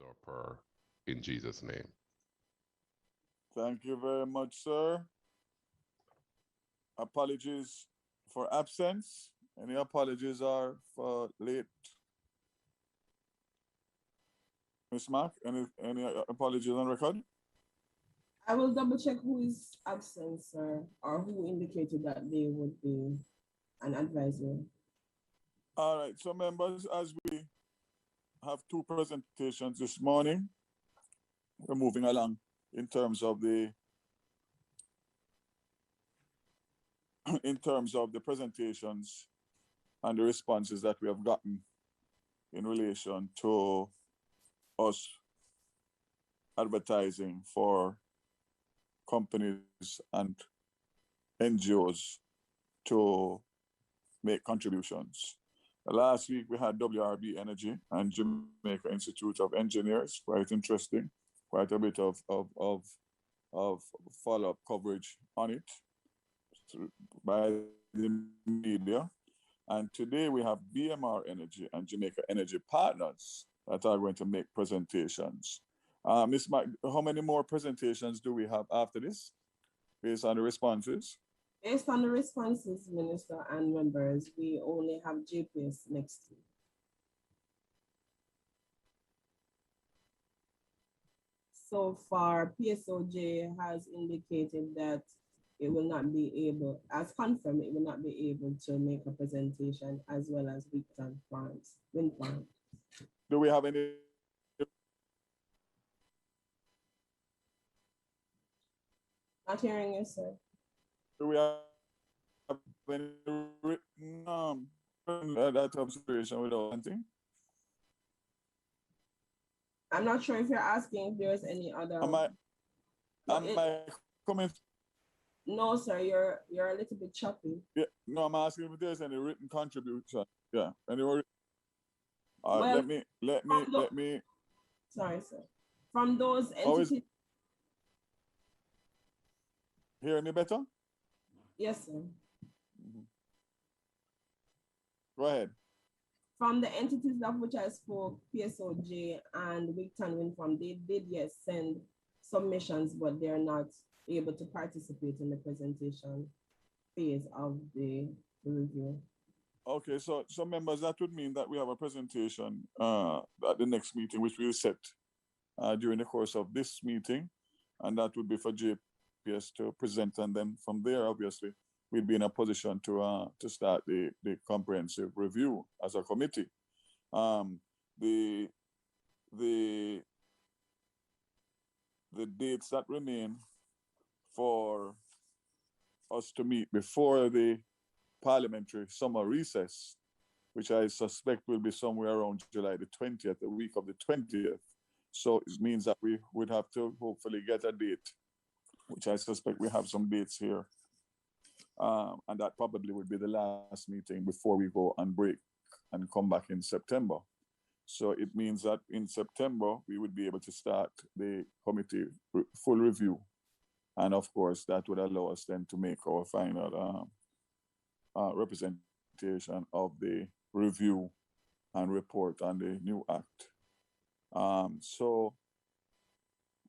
our prayer in Jesus' name. Thank you very much, sir. Apologies for absence. Any apologies are for late? Ms. Mack, any apologies on record? I will double check who is absent, sir, or who indicated that they would be an advisor. All right, so members, as we have two presentations this morning, we're moving along in terms of the presentations and the responses that we have gotten in relation to us advertising for companies and NGOs to make contributions. Last week we had WRB Energy and Jamaica Institute of Engineers, quite interesting, quite a bit of follow-up coverage on it by the media. And today we have BMR Energy and Jamaica Energy Partners that are going to make presentations. Ms. Mack, how many more presentations do we have after this, based on the responses? Based on the responses, Minister and members, we only have JPS next week. So far, PSOJ has indicated that it will not be able, as confirmed, it will not be able to make a presentation, as well as Wigton Farms, wind farm. Do we have any? Not hearing you, sir. Do we have any written that observation without anything? I'm not sure if you're asking if there's any other. Am I coming? No, sir, you're a little bit choppy. Yeah, no, I'm asking if there's any written contribution. Yeah, anyway. Well, let me. Sorry, sir. From those entities. Hear me better? Yes, sir. Go ahead. From the entities of which I spoke, PSOJ and Wigton Wind Farm, they did, yes, send submissions, but they're not able to participate in the presentation phase of the review. Okay, so members, that would mean that we have a presentation at the next meeting, which we'll set during the course of this meeting, and that would be for JPS to present, and then from there, obviously, we'd be in a position to start the comprehensive review as a committee. The dates that remain for us to meet before the parliamentary summer recess, which I suspect will be somewhere around July the 20th, the week of the 20th. So it means that we would have to hopefully get a date, which I suspect we have some dates here. And that probably would be the last meeting before we go on break and come back in September. So it means that in September, we would be able to start the committee full review. And of course, that would allow us then to make our final representation of the review and report on the new act. So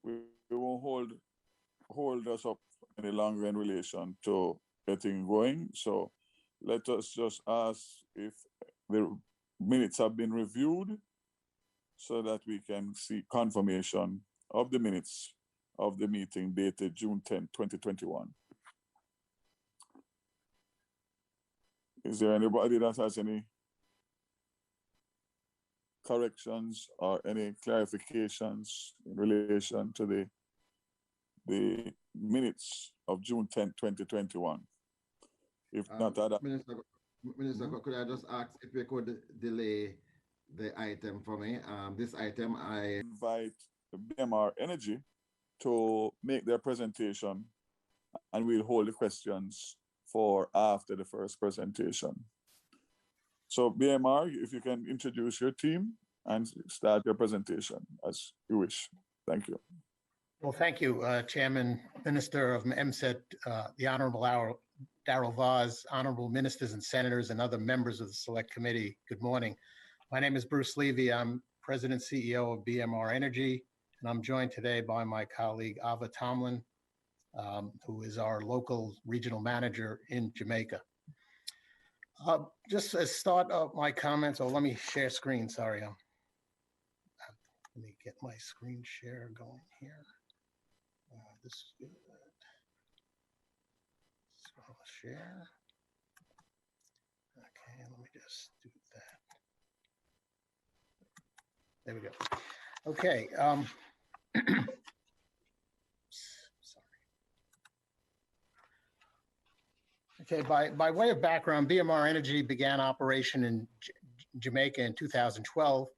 we won't hold us up any longer in relation to getting going. So let us just ask if the minutes have been reviewed so that we can see confirmation of the minutes of the meeting dated June 10, 2021. Is there anybody that has any corrections or any clarifications in relation to the minutes of June 10, 2021? If not, Minister, could I just ask if we could delay the item for me? This item, I invite BMR Energy to make their presentation, and we'll hold the questions for after the first presentation. So BMR, if you can introduce your team and start your presentation as you wish. Thank you. Well, thank you, Chairman, Minister of MSET, the Honorable Darrell Vaz, Honorable Ministers and Senators and other members of the Select Committee. Good morning. My name is Bruce Levy. I'm President CEO of BMR Energy, and I'm joined today by my colleague Ava Tomlin, who is our local regional manager in Jamaica. Just as start of my comments, let me share screen, sorry. Let me get my screen share going here. This is good. So I'll share. Okay, let me just do that. There we go. Okay. Okay, by way of background, BMR Energy began operation in Jamaica in 2012.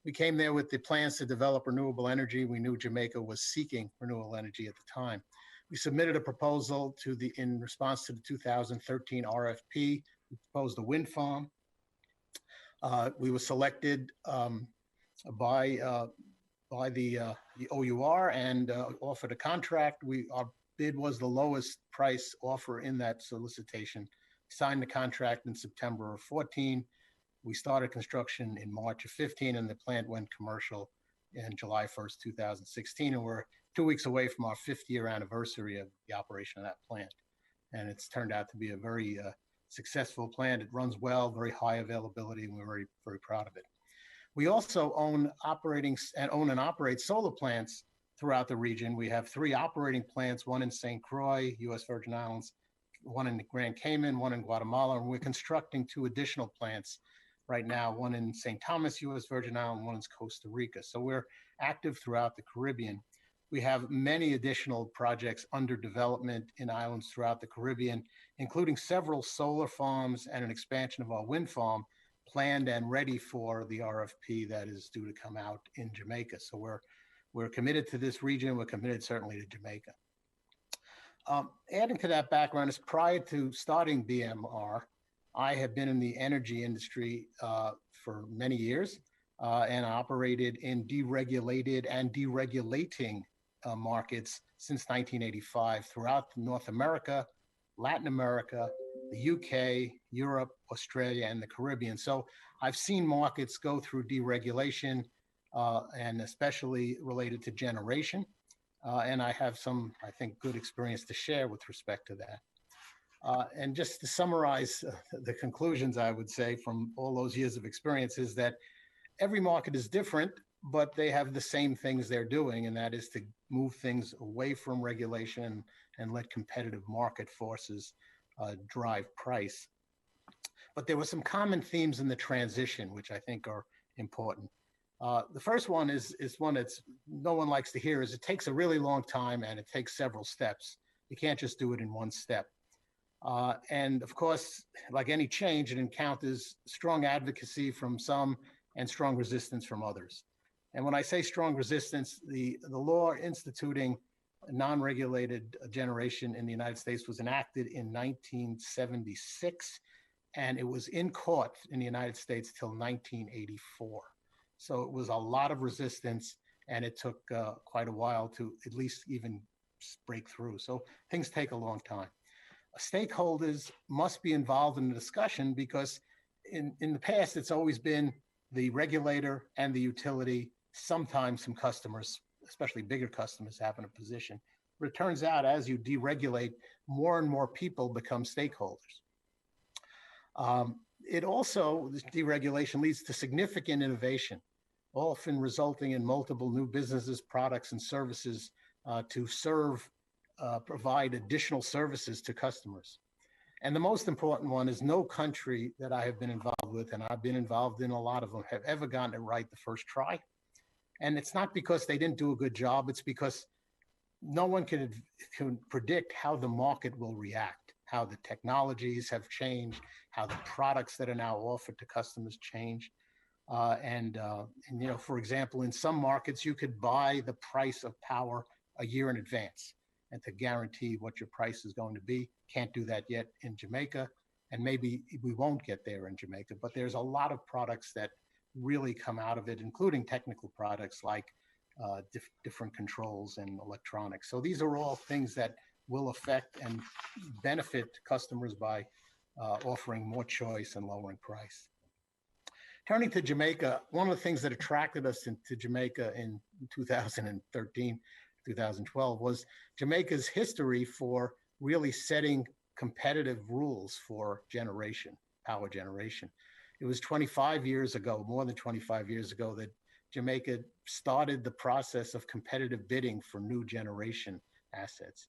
We came there with the plans to develop renewable energy. We knew Jamaica was seeking renewable energy at the time. We submitted a proposal in response to the 2013 RFP. We proposed a wind farm. We were selected by the OUR and offered a contract. Our bid was the lowest price offer in that solicitation. Signed the contract in September of 14. We started construction in March of 15, and the plant went commercial in July 1st, 2016. And we're 2 weeks away from our 50-year anniversary of the operation of that plant. And it's turned out to be a very successful plant. It runs well, very high availability, and we're very, very proud of it. We also own and operate solar plants throughout the region. We have 3 operating plants, one in St. Croix, U.S. Virgin Islands, one in Grand Cayman, one in Guatemala, and we're constructing 2 additional plants right now, one in St. Thomas, U.S. Virgin Islands, one in Costa Rica. So we're active throughout the Caribbean. We have many additional projects under development in islands throughout the Caribbean, including several solar farms and an expansion of our wind farm planned and ready for the RFP that is due to come out in Jamaica. So we're committed to this region. We're committed certainly to Jamaica. Adding to that background is prior to starting BMR, I have been in the energy industry for many years and operated in deregulated and deregulating markets since 1985 throughout North America, Latin America, the UK, Europe, Australia, and the Caribbean. So I've seen markets go through deregulation and especially related to generation. And I have some, I think, good experience to share with respect to that. And just to summarize the conclusions, I would say, from all those years of experience is that every market is different, but they have the same things they're doing, and that is to move things away from regulation and let competitive market forces drive price. But there were some common themes in the transition, which I think are important. The first one is one that's no one likes to hear, is it takes a really long time and it takes several steps. You can't just do it in one step. And of course, like any change, it encounters strong advocacy from some and strong resistance from others. And when I say strong resistance, the law instituting non-regulated generation in the United States was enacted in 1976, and it was in court in the United States till 1984. So it was a lot of resistance, and it took quite a while to at least even break through. So things take a long time. Stakeholders must be involved in the discussion because in the past, it's always been the regulator and the utility, sometimes some customers, especially bigger customers, having a position. But it turns out as you deregulate, more and more people become stakeholders. It also, this deregulation leads to significant innovation, often resulting in multiple new businesses, products, and services to provide additional services to customers. And the most important one is no country that I have been involved with, and I've been involved in a lot of them, have ever gotten it right the first try. And it's not because they didn't do a good job, it's because no one can predict how the market will react, how the technologies have changed, how the products that are now offered to customers change. And you know, for example, in some markets, you could buy the price of power a year in advance and to guarantee what your price is going to be. Can't do that yet in Jamaica, and maybe we won't get there in Jamaica, but there's a lot of products that really come out of it, including technical products like different controls and electronics. So these are all things that will affect and benefit customers by offering more choice and lowering price. Turning to Jamaica, one of the things that attracted us to Jamaica in 2013, 2012 was Jamaica's history for really setting competitive rules for generation, power generation. It was 25 years ago, more than 25 years ago, that Jamaica started the process of competitive bidding for new generation assets.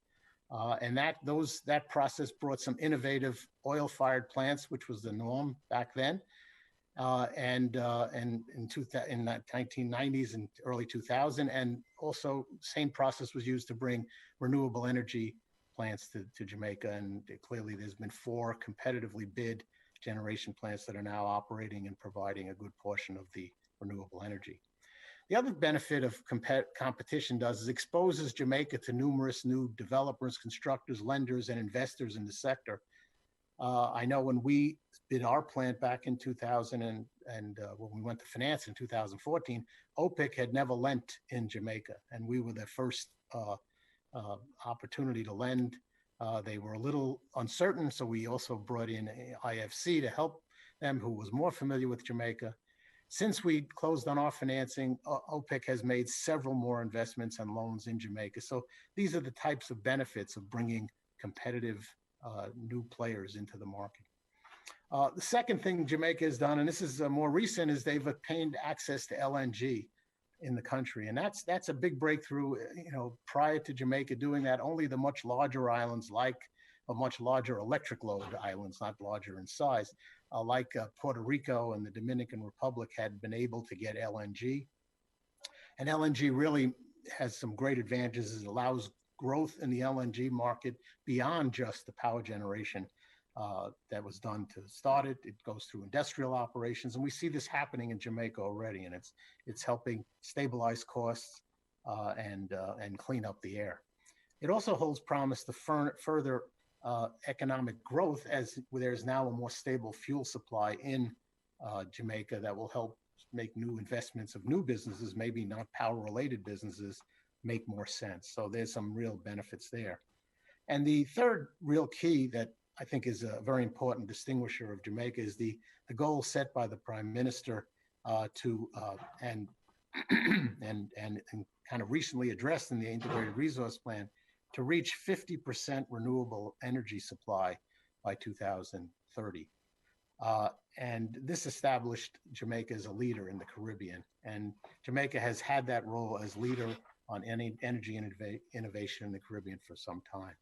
And that process brought some innovative oil-fired plants, which was the norm back then. And in the 1990s and early 2000, and also same process was used to bring renewable energy plants to Jamaica. And clearly there's been 4 competitively bid generation plants that are now operating and providing a good portion of the renewable energy. The other benefit of competition does is exposes Jamaica to numerous new developers, constructors, lenders, and investors in the sector. I know when we bid our plant back in 2000 and when we went to finance in 2014, OPIC had never lent in Jamaica, and we were their first opportunity to lend. They were a little uncertain, so we also brought in IFC to help them, who was more familiar with Jamaica. Since we closed on our financing, OPIC has made several more investments and loans in Jamaica. So these are the types of benefits of bringing competitive new players into the market. The second thing Jamaica has done, and this is more recent, is they've obtained access to LNG in the country. And that's a big breakthrough. You know, prior to Jamaica doing that, only the much larger islands, like a much larger electric load islands, not larger in size, like Puerto Rico and the Dominican Republic, had been able to get LNG. And LNG really has some great advantages. It allows growth in the LNG market beyond just the power generation that was done to start it. It goes through industrial operations, and we see this happening in Jamaica already, and it's helping stabilize costs and clean up the air. It also holds promise to further economic growth, as there's now a more stable fuel supply in Jamaica that will help make new investments of new businesses, maybe not power-related businesses, make more sense. So there's some real benefits there. And the third real key that I think is a very important distinguisher of Jamaica is the goal set by the Prime Minister and kind of recently addressed in the Integrated Resource Plan, to reach 50% renewable energy supply by 2030. And this established Jamaica as a leader in the Caribbean. And Jamaica has had that role as leader on energy innovation in the Caribbean for some time.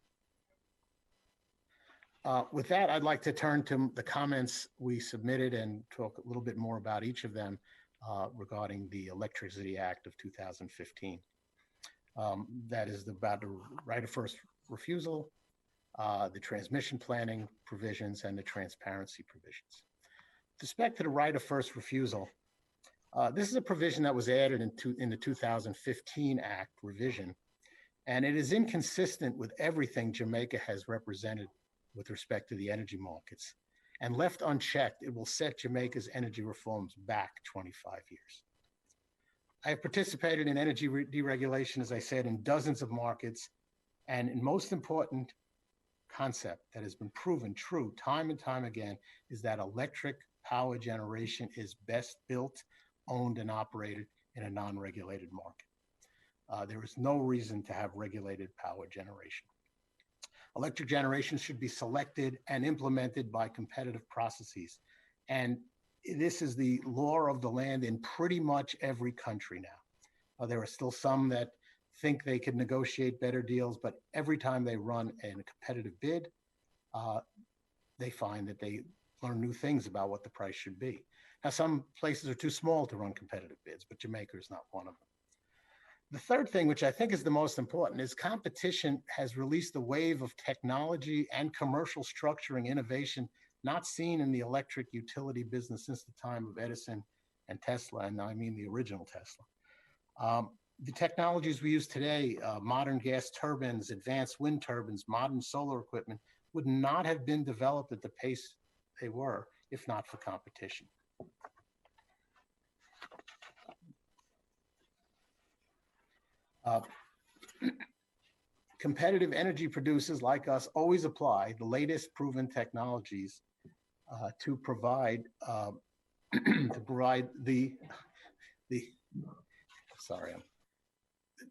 With that, I'd like to turn to the comments we submitted and talk a little bit more about each of them regarding the Electricity Act of 2015. That is about the right of first refusal, the transmission planning provisions, and the transparency provisions. With respect to the right of first refusal, this is a provision that was added in the 2015 Act revision, and it is inconsistent with everything Jamaica has represented with respect to the energy markets. And left unchecked, it will set Jamaica's energy reforms back 25 years. I have participated in energy deregulation, as I said, in dozens of markets, and in most important concept that has been proven true time and time again is that electric power generation is best built, owned, and operated in a non-regulated market. There is no reason to have regulated power generation. Electric generation should be selected and implemented by competitive processes. And this is the law of the land in pretty much every country now. There are still some that think they can negotiate better deals, but every time they run a competitive bid, they find that they learn new things about what the price should be. Now, some places are too small to run competitive bids, but Jamaica is not one of them. The third thing, which I think is the most important, is competition has released a wave of technology and commercial structuring innovation not seen in the electric utility business since the time of Edison and Tesla, and I mean the original Tesla. The technologies we use today, modern gas turbines, advanced wind turbines, modern solar equipment, would not have been developed at the pace they were if not for competition. Competitive energy producers like us always apply the latest proven technologies to provide to provide the sorry, the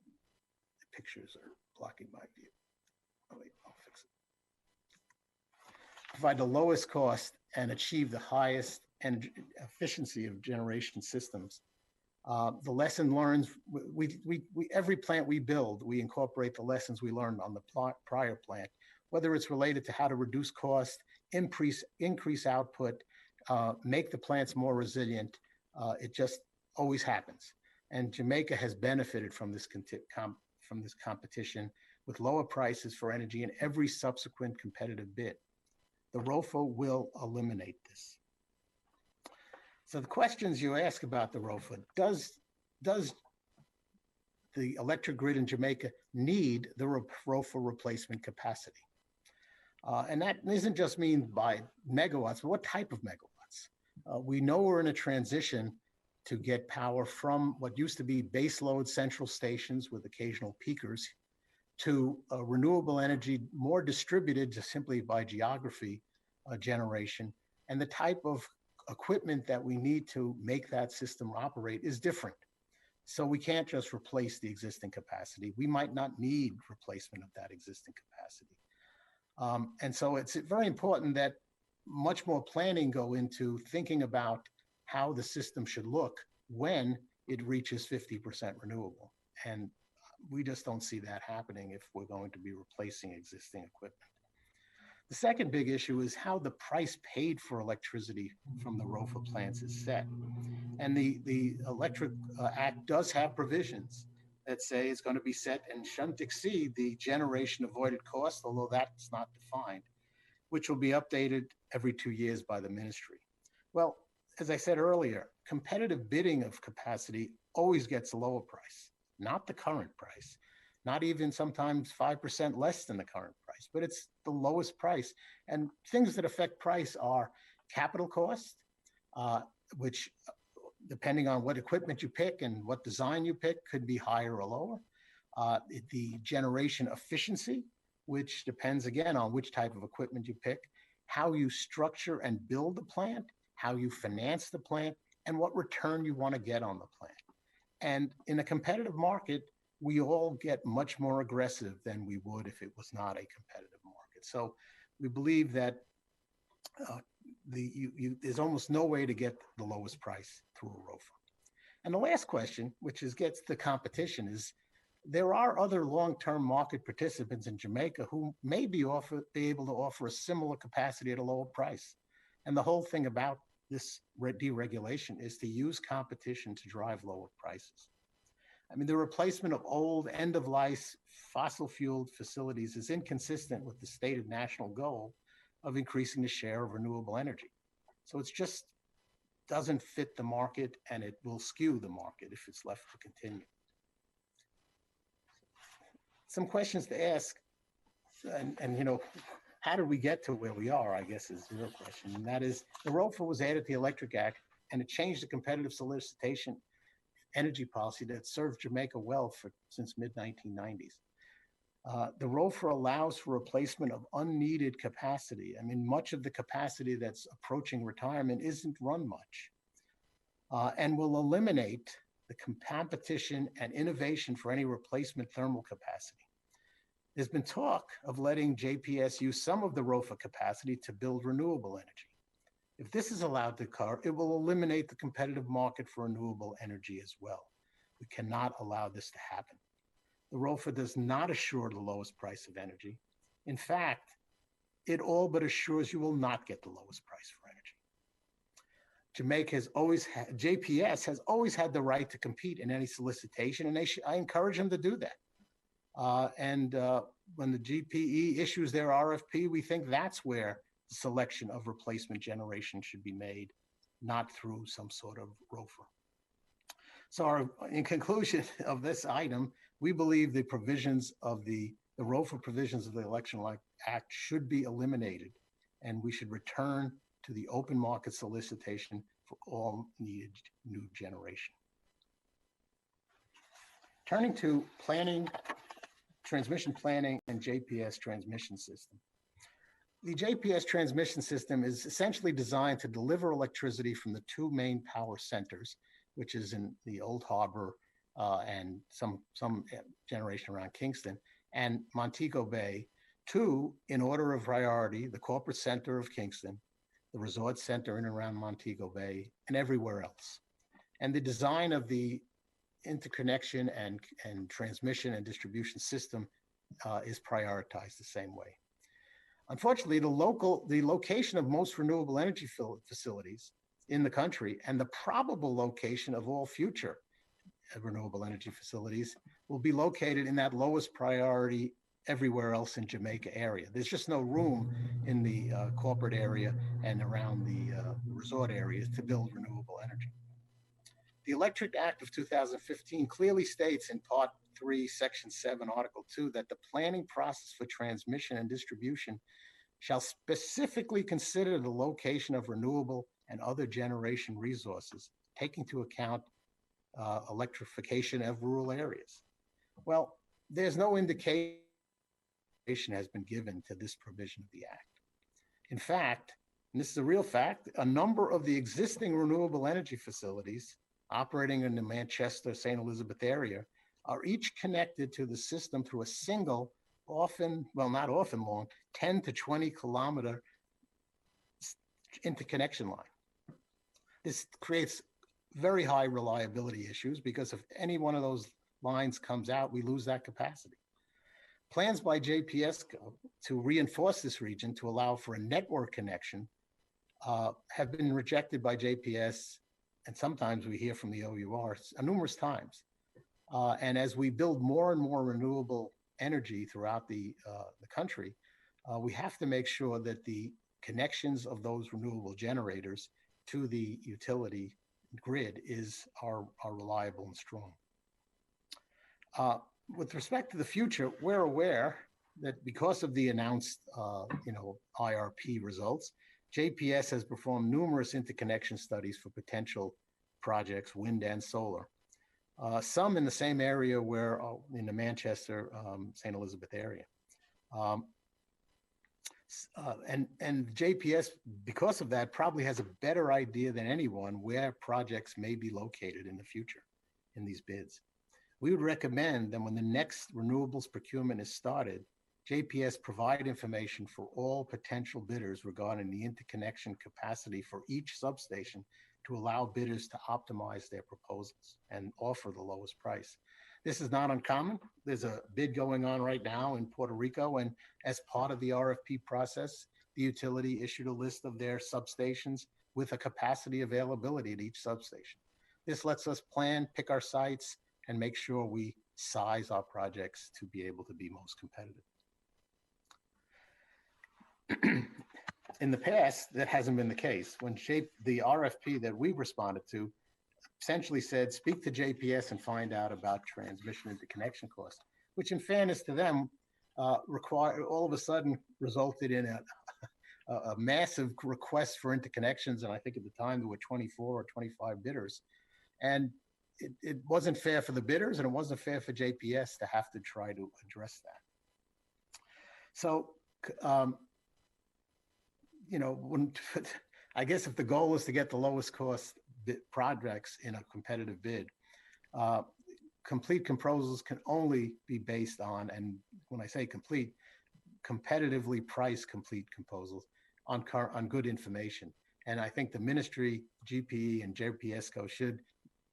pictures are blocking my view. Oh, wait, I'll fix it. Provide the lowest cost and achieve the highest energy efficiency of generation systems. The lesson learned, every plant we build, we incorporate the lessons we learned on the prior plant, whether it's related to how to reduce cost, increase output, make the plants more resilient. It just always happens. And Jamaica has benefited from this competition with lower prices for energy in every subsequent competitive bid. The ROFO will eliminate this. So the questions you ask about the ROFO, does the electric grid in Jamaica need the ROFO replacement capacity? And that doesn't just mean by megawatts, but what type of megawatts? We know we're in a transition to get power from what used to be baseload central stations with occasional peakers to renewable energy, more distributed just simply by geography generation. And the type of equipment that we need to make that system operate is different. So we can't just replace the existing capacity. We might not need replacement of that existing capacity. And so it's very important that much more planning go into thinking about how the system should look when it reaches 50% renewable. And we just don't see that happening if we're going to be replacing existing equipment. The second big issue is how the price paid for electricity from the ROFO plants is set. And the Electric Act does have provisions that say it's going to be set and shouldn't exceed the generation avoided cost, although that's not defined, which will be updated every 2 years by the ministry. Well, as I said earlier, competitive bidding of capacity always gets a lower price, not the current price, not even sometimes 5% less than the current price, but it's the lowest price. And things that affect price are capital cost, which depending on what equipment you pick and what design you pick could be higher or lower. The generation efficiency, which depends again on which type of equipment you pick, how you structure and build the plant, how you finance the plant, and what return you want to get on the plant. And in a competitive market, we all get much more aggressive than we would if it was not a competitive market. So we believe that there's almost no way to get the lowest price through a ROFO. And the last question, which gets the competition, is there are other long-term market participants in Jamaica who may be able to offer a similar capacity at a lower price. And the whole thing about this deregulation is to use competition to drive lower prices. I mean, the replacement of old end-of-life fossil-fueled facilities is inconsistent with the stated national goal of increasing the share of renewable energy. So it just doesn't fit the market, and it will skew the market if it's left to continue. Some questions to ask, and you know, how did we get to where we are, I guess is the real question. And that is, the ROFO was added to the Electric Act, and it changed the competitive solicitation energy policy that served Jamaica well since mid-1990s. The ROFO allows for replacement of unneeded capacity. I mean, much of the capacity that's approaching retirement isn't run much, and will eliminate the competition and innovation for any replacement thermal capacity. There's been talk of letting JPS use some of the ROFO capacity to build renewable energy. If this is allowed to occur, it will eliminate the competitive market for renewable energy as well. We cannot allow this to happen. The ROFO does not assure the lowest price of energy. In fact, it all but assures you will not get the lowest price for energy. Jamaica has always had, JPS has always had the right to compete in any solicitation, and I encourage them to do that. When the GPE issues their RFP, we think that's where the selection of replacement generation should be made, not through some sort of ROFO. So in conclusion of this item, we believe the provisions of the ROFO provisions of the Election Act should be eliminated, and we should return to the open market solicitation for all needed new generation. Turning to planning, transmission planning, and JPS transmission system. The JPS transmission system is essentially designed to deliver electricity from the two main power centers, which is in the Old Harbor and some generation around Kingston and Montego Bay, to, in order of priority, the corporate center of Kingston, the resort center in and around Montego Bay, and everywhere else. And the design of the interconnection and transmission and distribution system is prioritized the same way. Unfortunately, the location of most renewable energy facilities in the country and the probable location of all future renewable energy facilities will be located in that lowest priority everywhere else in Jamaica area. There's just no room in the corporate area and around the resort areas to build renewable energy. The Electric Act of 2015 clearly states in Part 3, Section 7, Article 2, that the planning process for transmission and distribution shall specifically consider the location of renewable and other generation resources, taking into account electrification of rural areas. Well, there's no indication has been given to this provision of the Act. In fact, and this is a real fact, a number of the existing renewable energy facilities operating in the Manchester, St. Elizabeth area are each connected to the system through a single, not often long, 10 to 20 kilometer interconnection line. This creates very high reliability issues because if any one of those lines comes out, we lose that capacity. Plans by JPS to reinforce this region to allow for a network connection have been rejected by JPS, and sometimes we hear from the OUR numerous times. And as we build more and more renewable energy throughout the country, we have to make sure that the connections of those renewable generators to the utility grid are reliable and strong. With respect to the future, we're aware that because of the announced IRP results, JPS has performed numerous interconnection studies for potential projects, wind and solar. Some in the same area where in the Manchester, St. Elizabeth area. And JPS, because of that, probably has a better idea than anyone where projects may be located in the future in these bids. We would recommend that when the next renewables procurement is started, JPS provide information for all potential bidders regarding the interconnection capacity for each substation to allow bidders to optimize their proposals and offer the lowest price. This is not uncommon. There's a bid going on right now in Puerto Rico, and as part of the RFP process, the utility issued a list of their substations with a capacity availability at each substation. This lets us plan, pick our sites, and make sure we size our projects to be able to be most competitive. In the past, that hasn't been the case. When the RFP that we responded to essentially said, speak to JPS and find out about transmission interconnection costs, which in fairness to them, all of a sudden resulted in a massive request for interconnections. And I think at the time there were 24 or 25 bidders. And it wasn't fair for the bidders, and it wasn't fair for JPS to have to try to address that. So, I guess if the goal is to get the lowest cost projects in a competitive bid, complete proposals can only be based on, and when I say complete, competitively priced complete proposals on good information. And I think the ministry, GPE and JPSCO should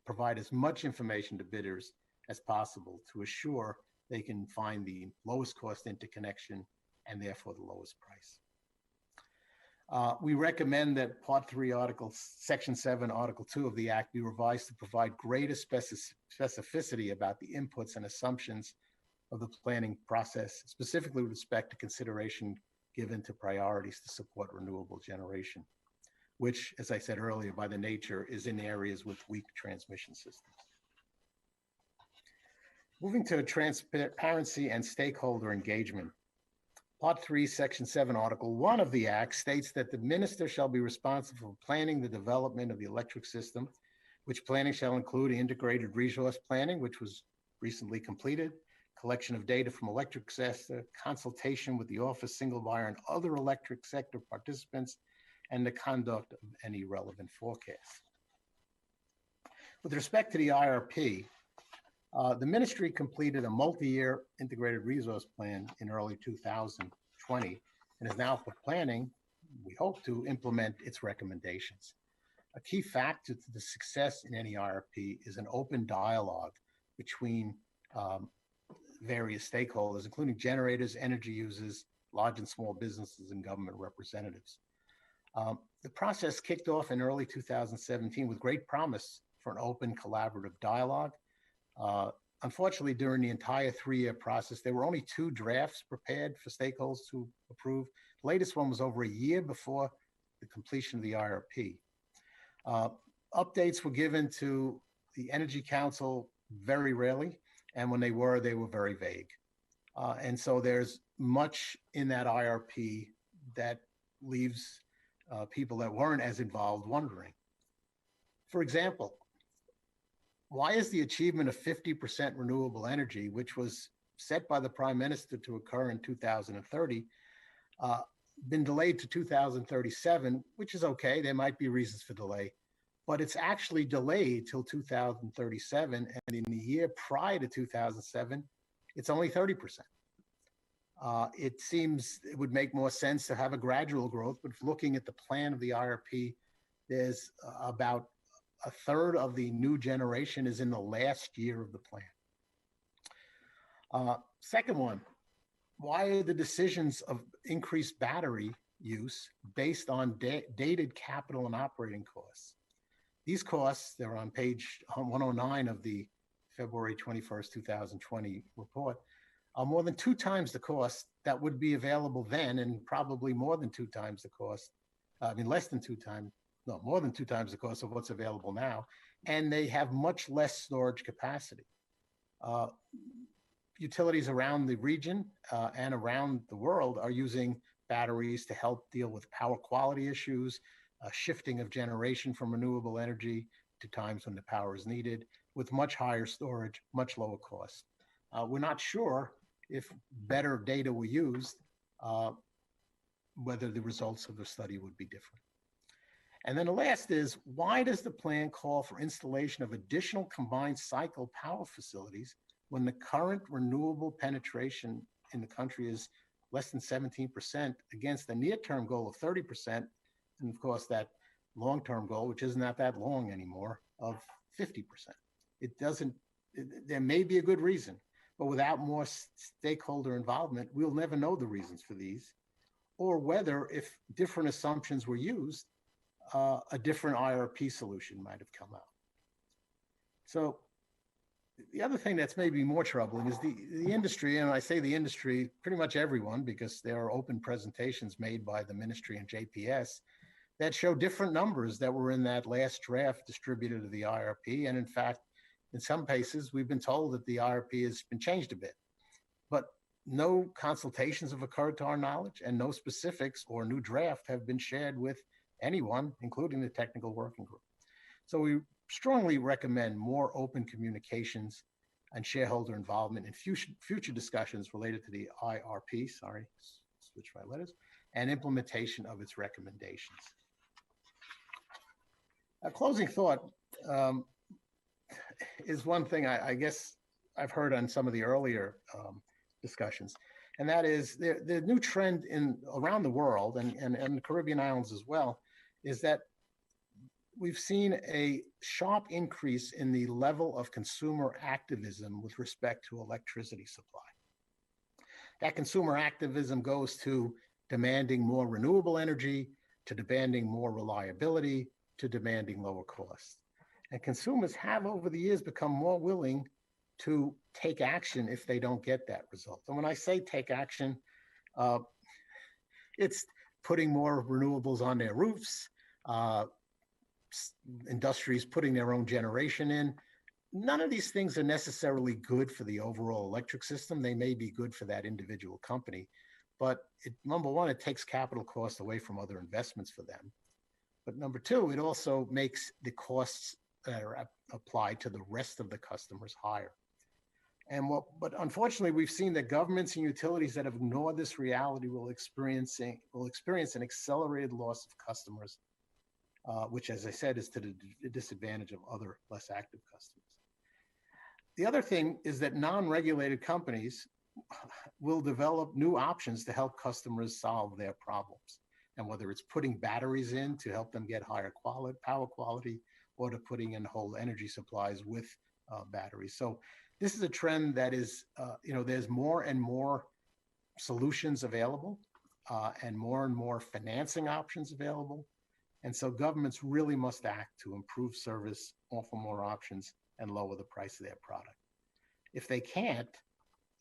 provide as much information to bidders as possible to assure they can find the lowest cost interconnection and therefore the lowest price. We recommend that Part 3, Section 7, Article 2 of the Act be revised to provide greater specificity about the inputs and assumptions of the planning process, specifically with respect to consideration given to priorities to support renewable generation, which, as I said earlier, by the nature is in areas with weak transmission systems. Moving to transparency and stakeholder engagement. Part 3, Section 7, Article 1 of the Act states that the minister shall be responsible for planning the development of the electric system, which planning shall include integrated resource planning, which was recently completed, collection of data from electric sector, consultation with the office, single buyer, and other electric sector participants, and the conduct of any relevant forecasts. With respect to the IRP, the ministry completed a multi-year integrated resource plan in early 2020 and is now planning, we hope, to implement its recommendations. A key factor to the success in any IRP is an open dialogue between various stakeholders, including generators, energy users, large and small businesses, and government representatives. The process kicked off in early 2017 with great promise for an open collaborative dialogue. Unfortunately, during the entire 3-year process, there were only 2 drafts prepared for stakeholders to approve. The latest one was over a year before the completion of the IRP. Updates were given to the Energy Council very rarely, and when they were very vague. And so there's much in that IRP that leaves people that weren't as involved wondering. For example, why is the achievement of 50% renewable energy, which was set by the Prime Minister to occur in 2030, been delayed to 2037, which is okay, there might be reasons for delay, but it's actually delayed till 2037, and in the year prior to 2007, it's only 30%. It seems it would make more sense to have a gradual growth, but looking at the plan of the IRP, there's about a third of the new generation is in the last year of the plan. Second one, why are the decisions of increased battery use based on dated capital and operating costs? These costs, they're on page 109 of the February 21st, 2020 report, are more than 2 times the cost that would be available then, and probably more than 2 times the cost, less than 2 times, no, more than 2 times the cost of what's available now, and they have much less storage capacity. Utilities around the region and around the world are using batteries to help deal with power quality issues, shifting of generation from renewable energy to times when the power is needed, with much higher storage, much lower cost. We're not sure if better data were used, whether the results of the study would be different. And then the last is, why does the plan call for installation of additional combined cycle power facilities when the current renewable penetration in the country is less than 17% against a near-term goal of 30%, and of course that long-term goal, which isn't that long anymore, of 50%. There may be a good reason, but without more stakeholder involvement, we'll never know the reasons for these, or whether, if different assumptions were used, a different IRP solution might have come out. So the other thing that's maybe more troubling is the industry, and I say the industry, pretty much everyone, because there are open presentations made by the ministry and JPS that show different numbers that were in that last draft distributed to the IRP. And in fact, in some cases, we've been told that the IRP has been changed a bit, but no consultations have occurred to our knowledge, and no specifics or new draft have been shared with anyone, including the technical working group. So we strongly recommend more open communications and shareholder involvement in future discussions related to the IRP, switch my letters, and implementation of its recommendations. A closing thought is one thing I guess I've heard on some of the earlier discussions, and that is the new trend around the world and the Caribbean islands as well, is that we've seen a sharp increase in the level of consumer activism with respect to electricity supply. That consumer activism goes to demanding more renewable energy, to demanding more reliability, to demanding lower costs. And consumers have over the years become more willing to take action if they don't get that result. And when I say take action, it's putting more renewables on their roofs, industries putting their own generation in. None of these things are necessarily good for the overall electric system. They may be good for that individual company, but number one, it takes capital costs away from other investments for them. But number two, it also makes the costs that are applied to the rest of the customers higher. But unfortunately, we've seen that governments and utilities that have ignored this reality will experience an accelerated loss of customers, which, as I said, is to the disadvantage of other less active customers. The other thing is that non-regulated companies will develop new options to help customers solve their problems. And whether it's putting batteries in to help them get higher power quality, or to putting in whole energy supplies with batteries. So this is a trend that is, there's more and more solutions available and more financing options available. And so governments really must act to improve service, offer more options, and lower the price of their product. If they can't,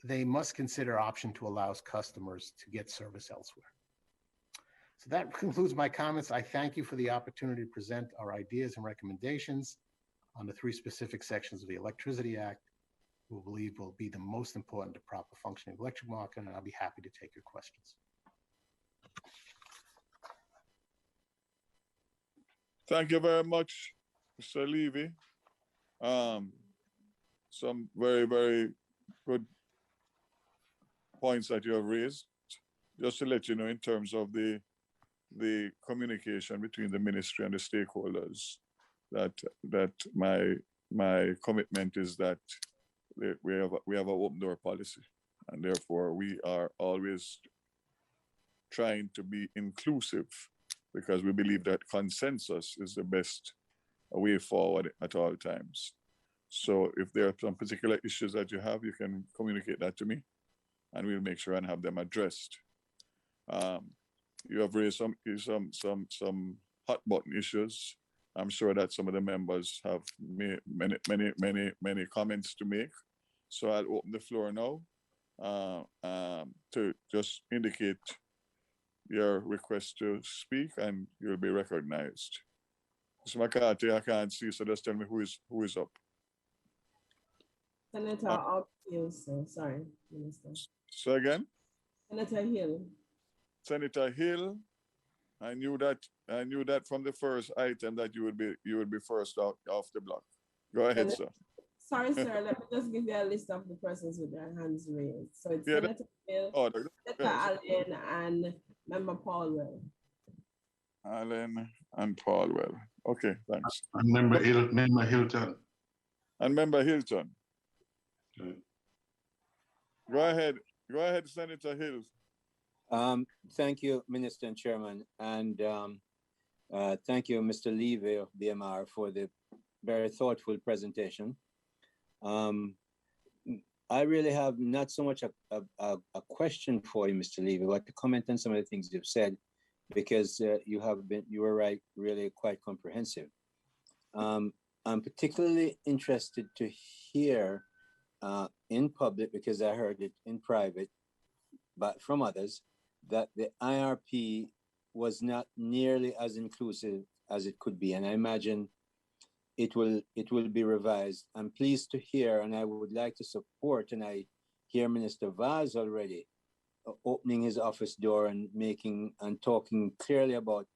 they must consider option to allow customers to get service elsewhere. So that concludes my comments. I thank you for the opportunity to present our ideas and recommendations on the 3 specific sections of the Electricity Act, we believe will be the most important to proper functioning of the electric market, and I'll be happy to take your questions. Thank you very much, Mr. Levy. Some very, very good points that you have raised. Just to let you know, in terms of the communication between the ministry and the stakeholders, that my commitment is that we have an open door policy, and therefore we are always trying to be inclusive, because we believe that consensus is the best way forward at all times. So if there are some particular issues that you have, you can communicate that to me, and we'll make sure and have them addressed. You have raised some hot button issues. I'm sure that some of the members have many comments to make. So I'll open the floor now to just indicate your request to speak, and you'll be recognized. Mr. McCarthy, I can't see, so just tell me who is up. Senator Hill, sir. Sorry, Minister. So again? Senator Hill. Senator Hill, I knew that from the first item that you would be first off the block. Go ahead, sir. Sorry, sir. Let me just give you a list of the persons with their hands raised. So it's Senator Hill, Senator Allen, and Member Paulwell. Allen and Paulwell. Okay, thanks. And Member Hilton. And Member Hilton. Okay. Go ahead, Senator Hill. Thank you, Minister and Chairman, and thank you, Mr. Levy of BMR, for the very thoughtful presentation. I really have not so much a question for you, Mr. Levy, but to comment on some of the things you've said, because you were right, really quite comprehensive. I'm particularly interested to hear in public, because I heard it in private, but from others, that the IRP was not nearly as inclusive as it could be. And I imagine it will be revised. I'm pleased to hear, and I would like to support, and I hear Minister Vaz already opening his office door and talking clearly about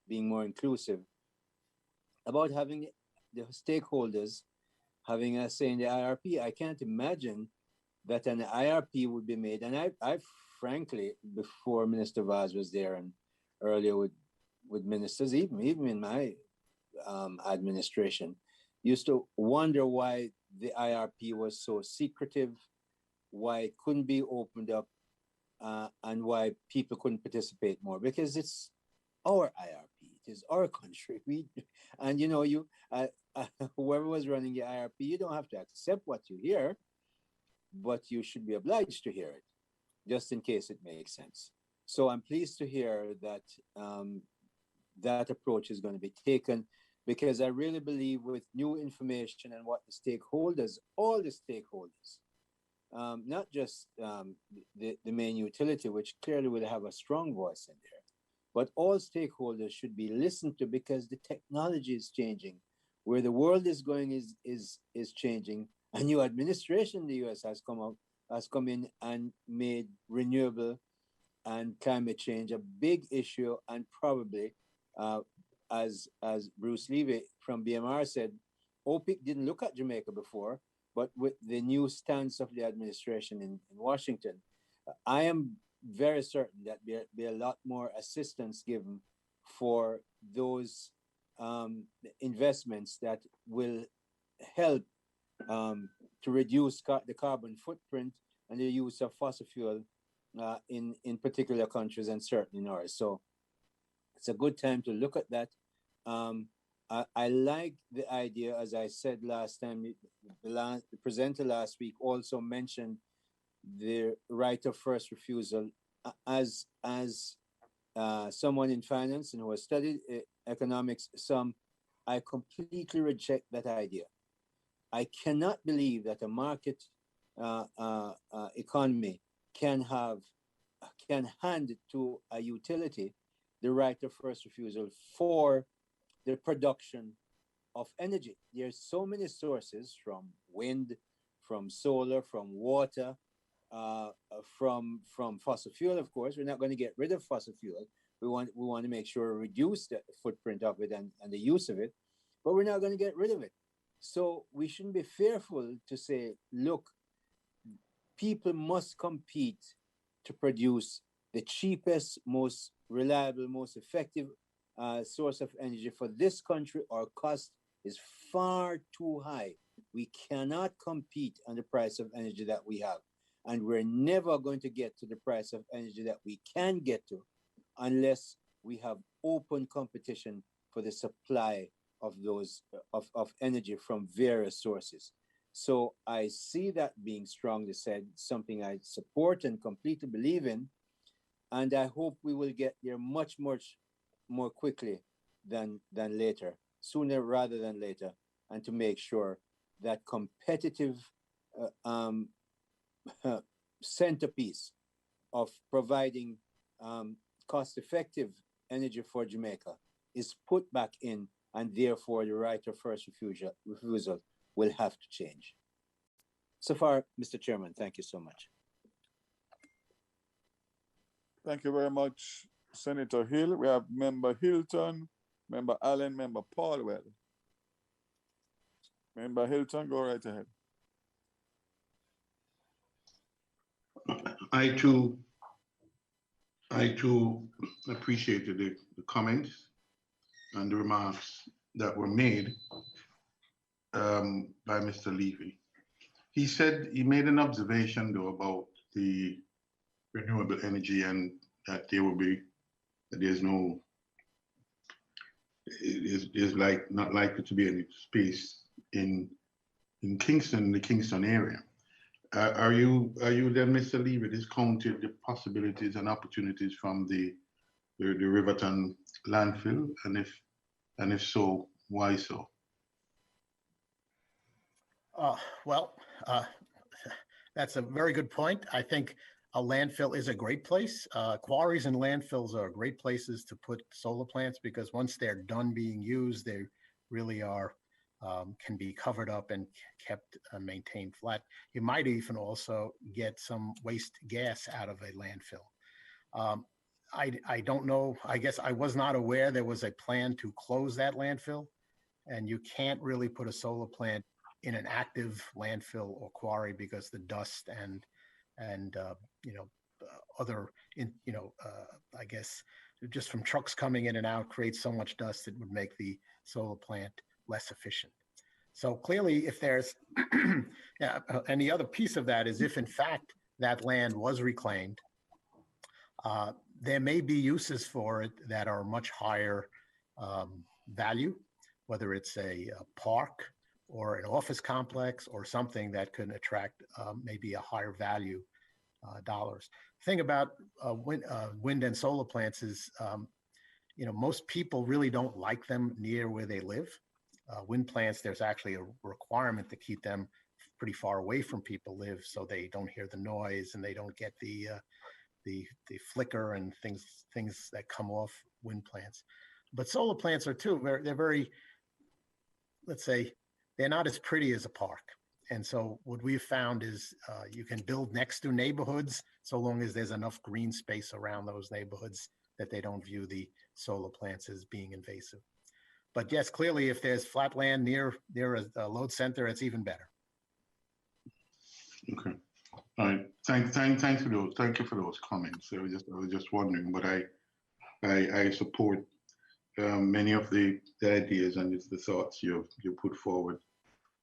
being more inclusive, about having the stakeholders having a say in the IRP. I can't imagine that an IRP would be made. And I frankly, before Minister Vaz was there and earlier with ministers, even in my administration, used to wonder why the IRP was so secretive, why it couldn't be opened up, and why people couldn't participate more, because it's our IRP, it is our country. Whoever was running the IRP, you don't have to accept what you hear, but you should be obliged to hear it, just in case it makes sense. So I'm pleased to hear that that approach is going to be taken, because I really believe with new information and what the stakeholders, all the stakeholders, not just the main utility, which clearly will have a strong voice in there, but all stakeholders should be listened to, because the technology is changing. Where the world is going is changing. A new administration in the US has come in and made renewable and climate change a big issue, and probably, as Bruce Levy from BMR said, OPIC didn't look at Jamaica before, but with the new stance of the administration in Washington, I am very certain that there will be a lot more assistance given for those investments that will help to reduce the carbon footprint and the use of fossil fuel in particular countries and certainly in ours. So it's a good time to look at that. I like the idea, as I said last time, the presenter last week also mentioned the right of first refusal. As someone in finance and who has studied economics some, I completely reject that idea. I cannot believe that a market economy can hand to a utility the right of first refusal for the production of energy. There's so many sources, from wind, from solar, from water, from fossil fuel. Of course, we're not going to get rid of fossil fuel. We want to make sure we reduce the footprint of it and the use of it, but we're not going to get rid of it. So we shouldn't be fearful to say, look, people must compete to produce the cheapest, most reliable, most effective source of energy for this country. Our cost is far too high. We cannot compete on the price of energy that we have. And we're never going to get to the price of energy that we can get to unless we have open competition for the supply of those of energy from various sources. So I see that being strongly said, something I support and completely believe in. And I hope we will get there much more quickly than later, sooner rather than later, and to make sure that competitive centerpiece of providing cost-effective energy for Jamaica is put back in, and therefore the right of first refusal will have to change. So far, Mr. Chairman, thank you so much. Thank you very much, Senator Hill. We have Member Hilton, Member Allen, Member Paulwell. Member Hilton, go right ahead. I too appreciated the comments and the remarks that were made by Mr. Levy. He said, he made an observation though about the renewable energy and that there will be, that there's not likely to be any space in Kingston, the Kingston area. Are you then, Mr. Levy, discounted the possibilities and opportunities from the Riverton landfill, and if so, why so? That's a very good point. I think a landfill is a great place. Quarries and landfills are great places to put solar plants because once they're done being used, they really are can be covered up and kept maintained flat. You might even also get some waste gas out of a landfill. I don't know. I guess I was not aware there was a plan to close that landfill, and you can't really put a solar plant in an active landfill or quarry because the dust and other I guess just from trucks coming in and out creates so much dust it would make the solar plant less efficient. So clearly, if there's and the other piece of that is if in fact that land was reclaimed, there may be uses for it that are much higher value, whether it's a park or an office complex or something that could attract maybe a higher value dollars. The thing about wind and solar plants is, most people really don't like them near where they live. Wind plants, there's actually a requirement to keep them pretty far away from people live so they don't hear the noise and they don't get the flicker and things that come off wind plants. But solar plants are too, they're very, let's say, they're not as pretty as a park. And so what we've found is you can build next to neighborhoods so long as there's enough green space around those neighborhoods that they don't view the solar plants as being invasive. But yes, clearly if there's flat land near a load center, it's even better. Okay. All right. Thanks for those. Thank you for those comments. I was just wondering, but I support many of the ideas and the thoughts you put forward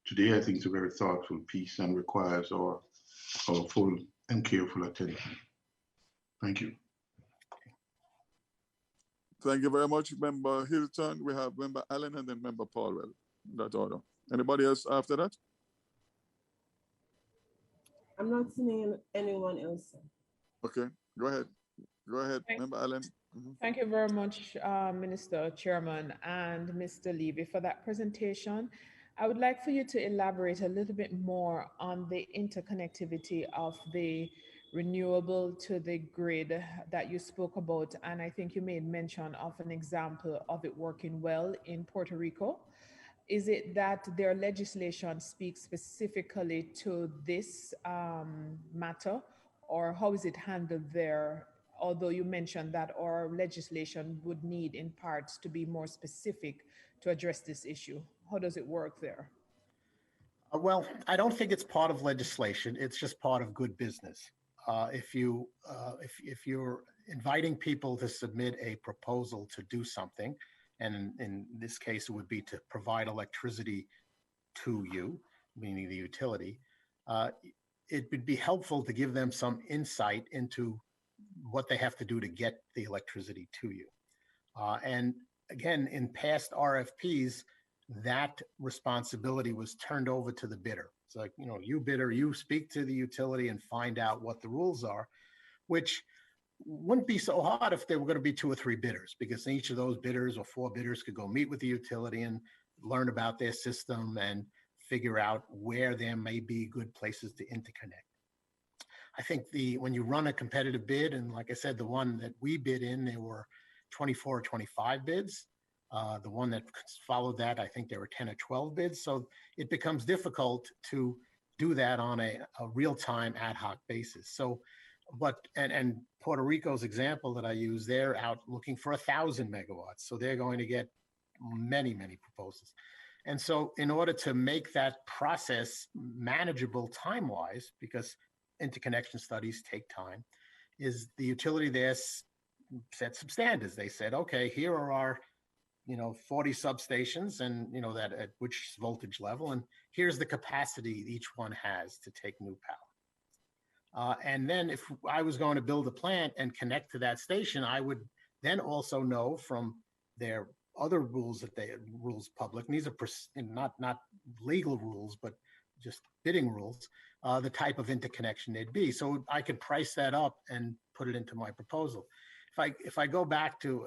today. I think it's a very thoughtful piece and requires our full and careful attention. Thank you. Thank you very much, Member Hilton. We have Member Allen and then Member Paulwell. In that order. Anybody else after that? I'm not seeing anyone else. Okay, go ahead. Go ahead, Member Allen. Thank you very much, Minister, Chairman, and Mr. Levy for that presentation. I would like for you to elaborate a little bit more on the interconnectivity of the renewable to the grid that you spoke about. And I think you made mention of an example of it working well in Puerto Rico. Is it that their legislation speaks specifically to this matter, or how is it handled there? Although you mentioned that our legislation would need in parts to be more specific to address this issue. How does it work there? Well, I don't think it's part of legislation. It's just part of good business. If you're inviting people to submit a proposal to do something, and in this case, it would be to provide electricity to you, meaning the utility, it would be helpful to give them some insight into what they have to do to get the electricity to you. And again, in past RFPs, that responsibility was turned over to the bidder. It's like, you bidder, you speak to the utility and find out what the rules are, which wouldn't be so hard if there were going to be 2 or 3 bidders, because each of those bidders or 4 bidders could go meet with the utility and learn about their system and figure out where there may be good places to interconnect. I think when you run a competitive bid, and like I said, the one that we bid in, there were 24 or 25 bids. The one that followed that, I think there were 10 or 12 bids. So it becomes difficult to do that on a real-time ad hoc basis. So, and Puerto Rico's example that I use, they're out looking for 1,000 megawatts. So they're going to get many, many proposals. And so in order to make that process manageable time-wise, because interconnection studies take time, is the utility there set some standards. They said, okay, here are our 40 substations and that at which voltage level, and here's the capacity each one has to take new power. And then if I was going to build a plant and connect to that station, I would then also know from their other rules rules public, and these are not legal rules, but just bidding rules, the type of interconnection they'd be. So I could price that up and put it into my proposal. If I go back to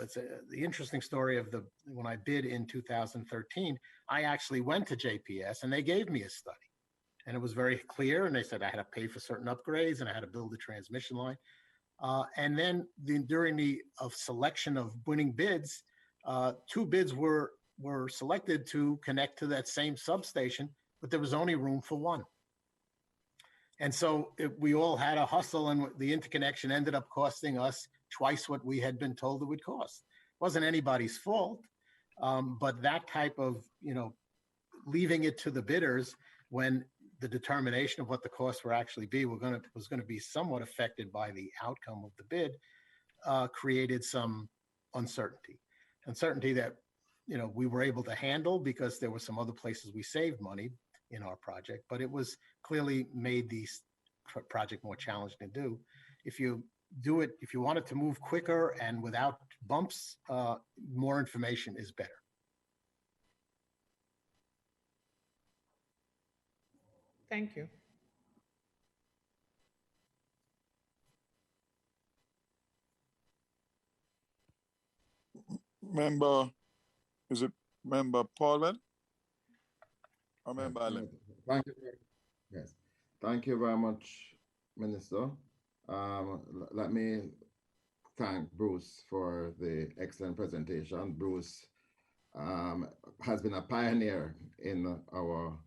the interesting story of when I bid in 2013, I actually went to JPS and they gave me a study, and it was very clear. And they said I had to pay for certain upgrades and I had to build a transmission line. And then during the selection of winning bids, 2 bids were selected to connect to that same substation, but there was only room for 1. And so we all had a hustle, and the interconnection ended up costing us twice what we had been told it would cost. It wasn't anybody's fault, but that type of, leaving it to the bidders when the determination of what the costs were actually was going to be somewhat affected by the outcome of the bid, created some uncertainty that, we were able to handle because there were some other places we saved money in our project, but it was clearly made the project more challenging to do. If you want it to move quicker and without bumps, more information is better. Thank you. Is it Member Paulwell or Member Allen? Thank you. Yes. Thank you very much, Minister. Let me thank Bruce for the excellent presentation. Bruce has been a pioneer in our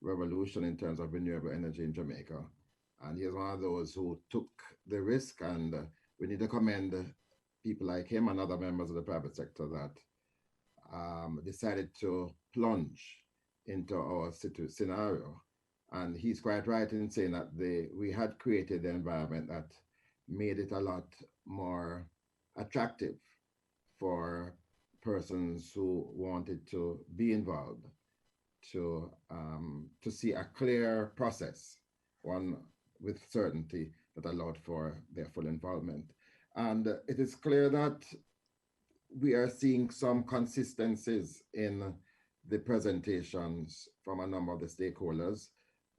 revolution in terms of renewable energy in Jamaica. And he is one of those who took the risk, and we need to commend people like him and other members of the private sector that decided to plunge into our scenario And he's quite right in saying that we had created the environment that made it a lot more attractive for persons who wanted to be involved, to see a clear process, one with certainty that allowed for their full involvement. And it is clear that we are seeing some consistencies in the presentations from a number of the stakeholders.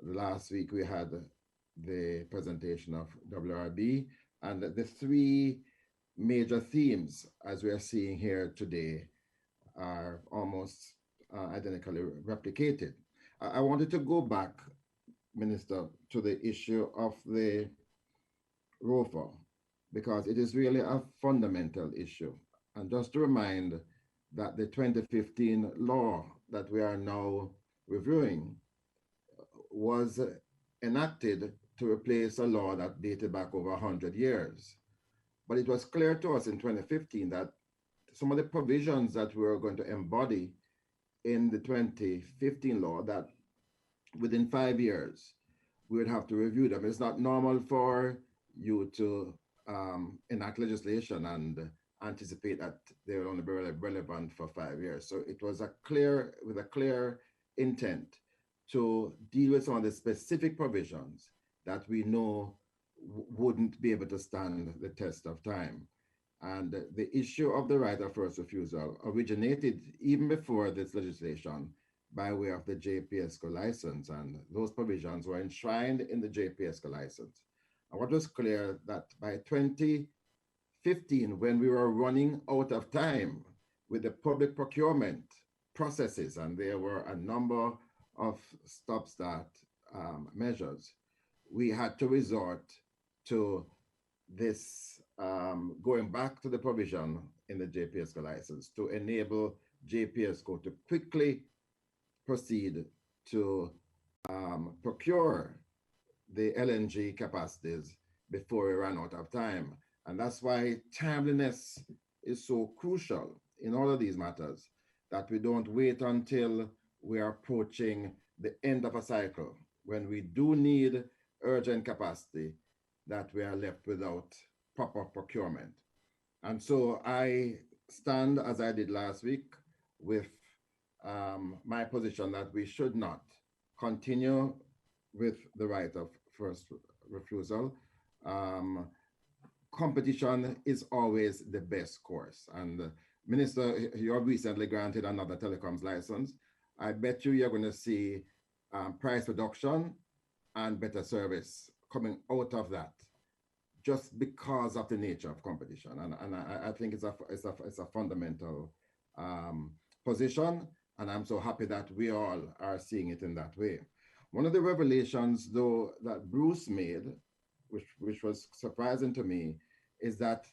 Last week we had the presentation of WRB, and the three major themes, as we are seeing here today, are almost identically replicated. I wanted to go back, Minister, to the issue of the ROFO, because it is really a fundamental issue. And just to remind that the 2015 law that we are now reviewing was enacted to replace a law that dated back over 100 years. But it was clear to us in 2015 that some of the provisions that we were going to embody in the 2015 law, that within 5 years, we would have to review them. It's not normal for you to enact legislation and anticipate that they will only be relevant for 5 years. So it was with a clear intent to deal with some of the specific provisions that we know wouldn't be able to stand the test of time. And the issue of the right of first refusal originated even before this legislation by way of the JPSCO license, and those provisions were enshrined in the JPSCO license. And what was clear that by 2015, when we were running out of time with the public procurement processes, and there were a number of stop-start measures, we had to resort to this going back to the provision in the JPSCO license to enable JPSCO to quickly proceed to procure the LNG capacities before we run out of time. And that's why timeliness is so crucial in all of these matters, that we don't wait until we are approaching the end of a cycle, when we do need urgent capacity, that we are left without proper procurement. And so I stand, as I did last week, with my position that we should not continue with the right of first refusal. Competition is always the best course. And Minister, you have recently granted another telecoms license. I bet you're going to see price reduction and better service coming out of that, just because of the nature of competition. And I think it's a fundamental position, and I'm so happy that we all are seeing it in that way. One of the revelations, though, that Bruce made, which was surprising to me, is that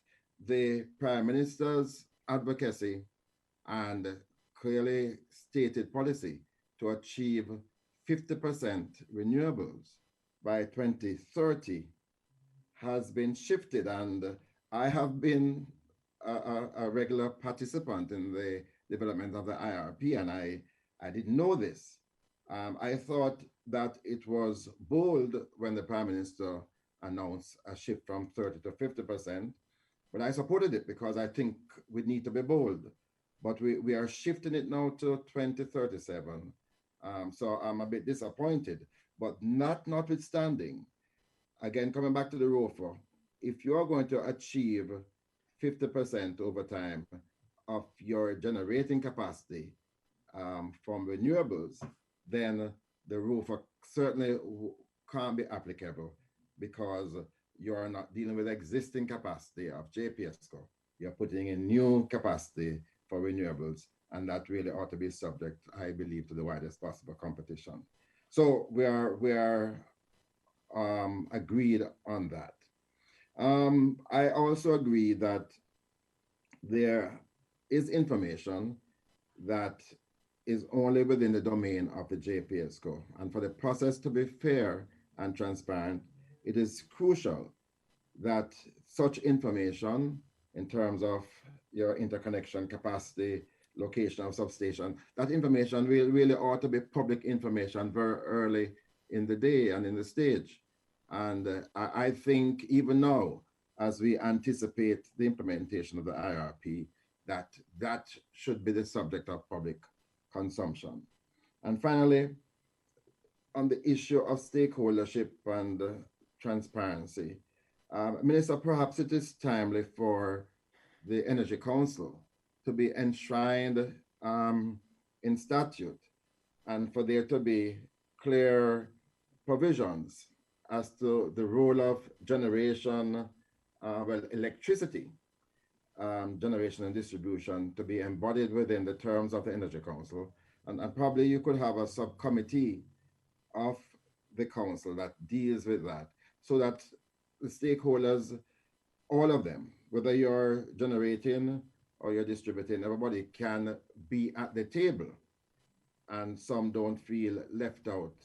the Prime Minister's advocacy and clearly stated policy to achieve 50% renewables by 2030 has been shifted. And I have been a regular participant in the development of the IRP, and I didn't know this. I thought that it was bold when the Prime Minister announced a shift from 30 to 50%, but I supported it because I think we need to be bold. But we are shifting it now to 2037. So I'm a bit disappointed, but notwithstanding, again, coming back to the ROFO, if you are going to achieve 50% over time of your generating capacity from renewables, then the ROFO certainly can't be applicable, because you are not dealing with existing capacity of JPSCO. You're putting in new capacity for renewables, and that really ought to be subject, I believe, to the widest possible competition. So we are agreed on that. I also agree that there is information that is only within the domain of the JPSCO. And for the process to be fair and transparent, it is crucial that such information in terms of your interconnection capacity, location of substation, that information really ought to be public information very early in the day and in the stage. And I think even now, as we anticipate the implementation of the IRP, that should be the subject of public consumption. And finally, on the issue of stakeholdership and transparency, Minister, perhaps it is timely for the Energy Council to be enshrined in statute and for there to be clear provisions as to the role of generation, electricity generation and distribution to be embodied within the terms of the Energy Council. And probably you could have a subcommittee of the council that deals with that, so that the stakeholders, all of them, whether you're generating or you're distributing, everybody can be at the table, and some don't feel left out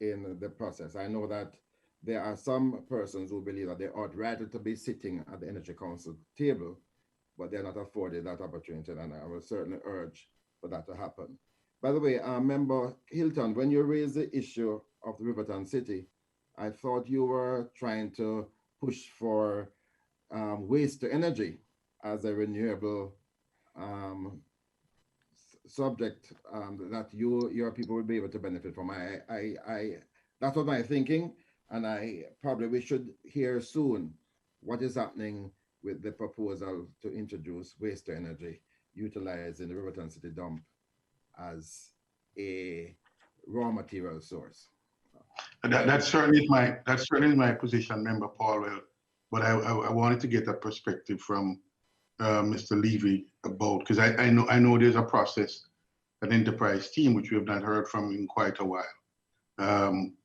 in the process. I know that there are some persons who believe that they ought rather to be sitting at the Energy Council table, but they're not afforded that opportunity, and I will certainly urge for that to happen. By the way, Member Hilton, when you raised the issue of the Riverton City, I thought you were trying to push for waste to energy as a renewable subject that your people will be able to benefit from. That was my thinking, and we should hear soon what is happening with the proposal to introduce waste to energy, utilizing the Riverton City dump as a raw material source. That's certainly my position, Member Paulwell. But I wanted to get a perspective from Mr. Levy about, because I know there's a process, an enterprise team, which we have not heard from in quite a while,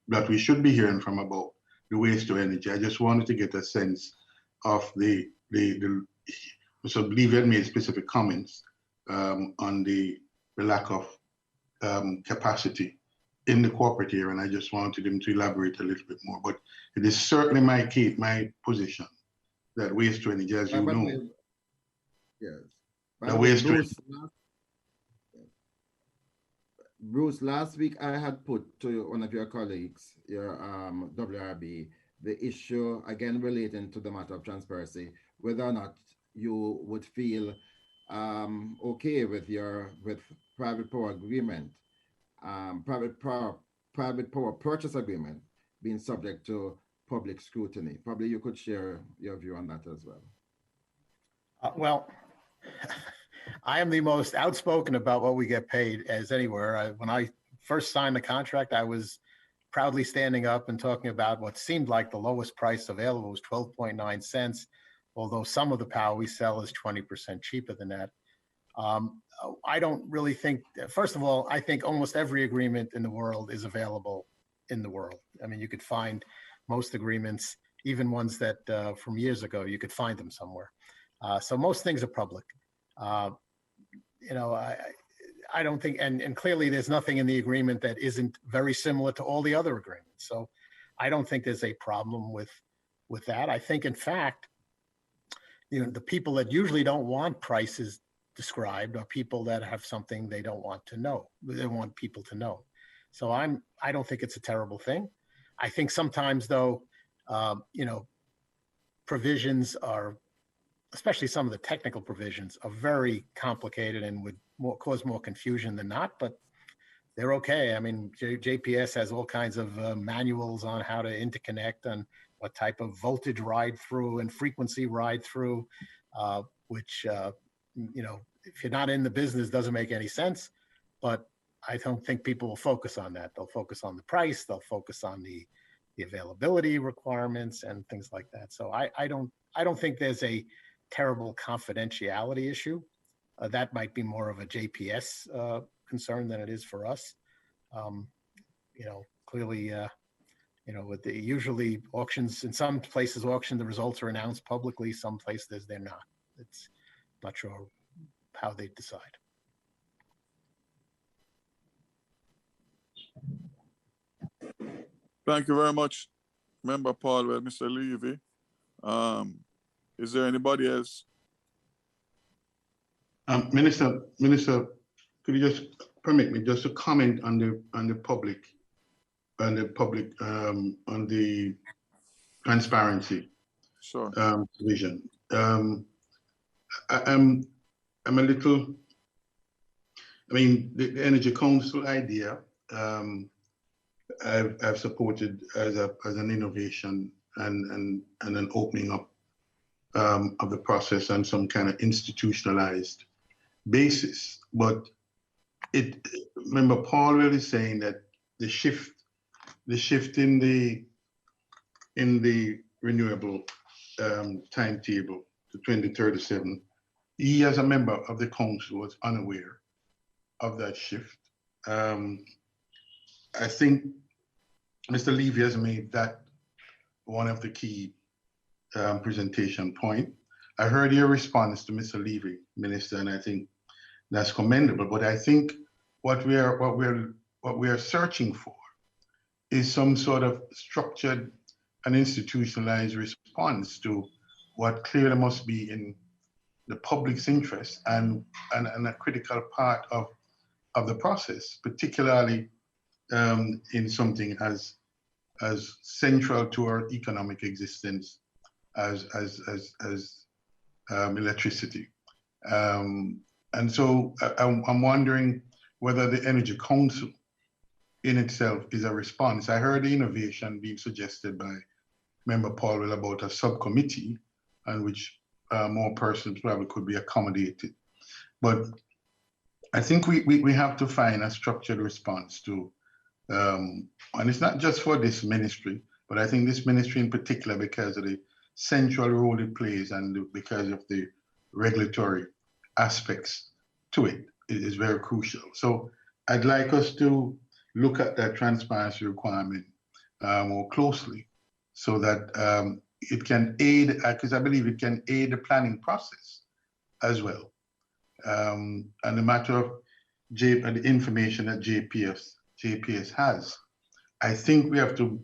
that we should be hearing from about the waste to energy. I just wanted to get a sense of so Levy had made specific comments on the lack of capacity in the corporate area, and I just wanted him to elaborate a little bit more. But it is certainly my position that waste to energy, as you know, yes. The waste to Bruce, last week I had put to one of your colleagues, your WRB, the issue again relating to the matter of transparency, whether or not you would feel okay with private power agreement, private power purchase agreement being subject to public scrutiny. Probably you could share your view on that as well. Well, I am the most outspoken about what we get paid as anywhere. When I first signed the contract, I was proudly standing up and talking about what seemed like the lowest price available was 12.9 cents, although some of the power we sell is 20% cheaper than that. I don't really think, first of all, I think almost every agreement in the world is available in the world. I mean, you could find most agreements, even ones that from years ago, you could find them somewhere. So most things are public. I don't think, and clearly there's nothing in the agreement that isn't very similar to all the other agreements. So I don't think there's a problem with that. I think, in fact, the people that usually don't want prices described are people that have something they don't want to know. They want people to know. So I don't think it's a terrible thing. I think sometimes, though, provisions are, especially some of the technical provisions, are very complicated and would cause more confusion than not, but they're okay. I mean, JPS has all kinds of manuals on how to interconnect and what type of voltage ride through and frequency ride through, which, if you're not in the business, doesn't make any sense. But I don't think people will focus on that. They'll focus on the price. They'll focus on the availability requirements and things like that. So I don't think there's a terrible confidentiality issue. That might be more of a JPS concern than it is for us. Clearly, with the usually auctions, in some places auction, the results are announced publicly, some places they're not. It's not sure how they decide. Thank you very much, Member Paulwell, Mr. Levy. Is there anybody else? Minister, could you just permit me just to comment on the public public on the transparency Sure. vision. I'm a little. I mean, the Energy Council idea I've supported as an innovation and an opening up of the process on some kind of institutionalized basis. But remember, Paul really saying that the shift in the renewable timetable to 2037, he as a member of the council was unaware of that shift. I think Mr. Levy has made that one of the key presentation point. I heard your response to Mr. Levy, Minister, and I think that's commendable. But I think what we are searching for is some sort of structured and institutionalized response to what clearly must be in the public's interest and a critical part of the process, particularly in something as central to our economic existence as electricity. And so I'm wondering whether the Energy Council in itself is a response. I heard the innovation being suggested by Member Paul about a subcommittee on which more persons probably could be accommodated. But I think we have to find a structured response to, and it's not just for this ministry, but I think this ministry in particular, because of the central role it plays and because of the regulatory aspects to it, it is very crucial. So I'd like us to look at that transparency requirement more closely so that it can aid, because I believe it can aid the planning process as well. And the matter of the information that JPS has, I think we have to,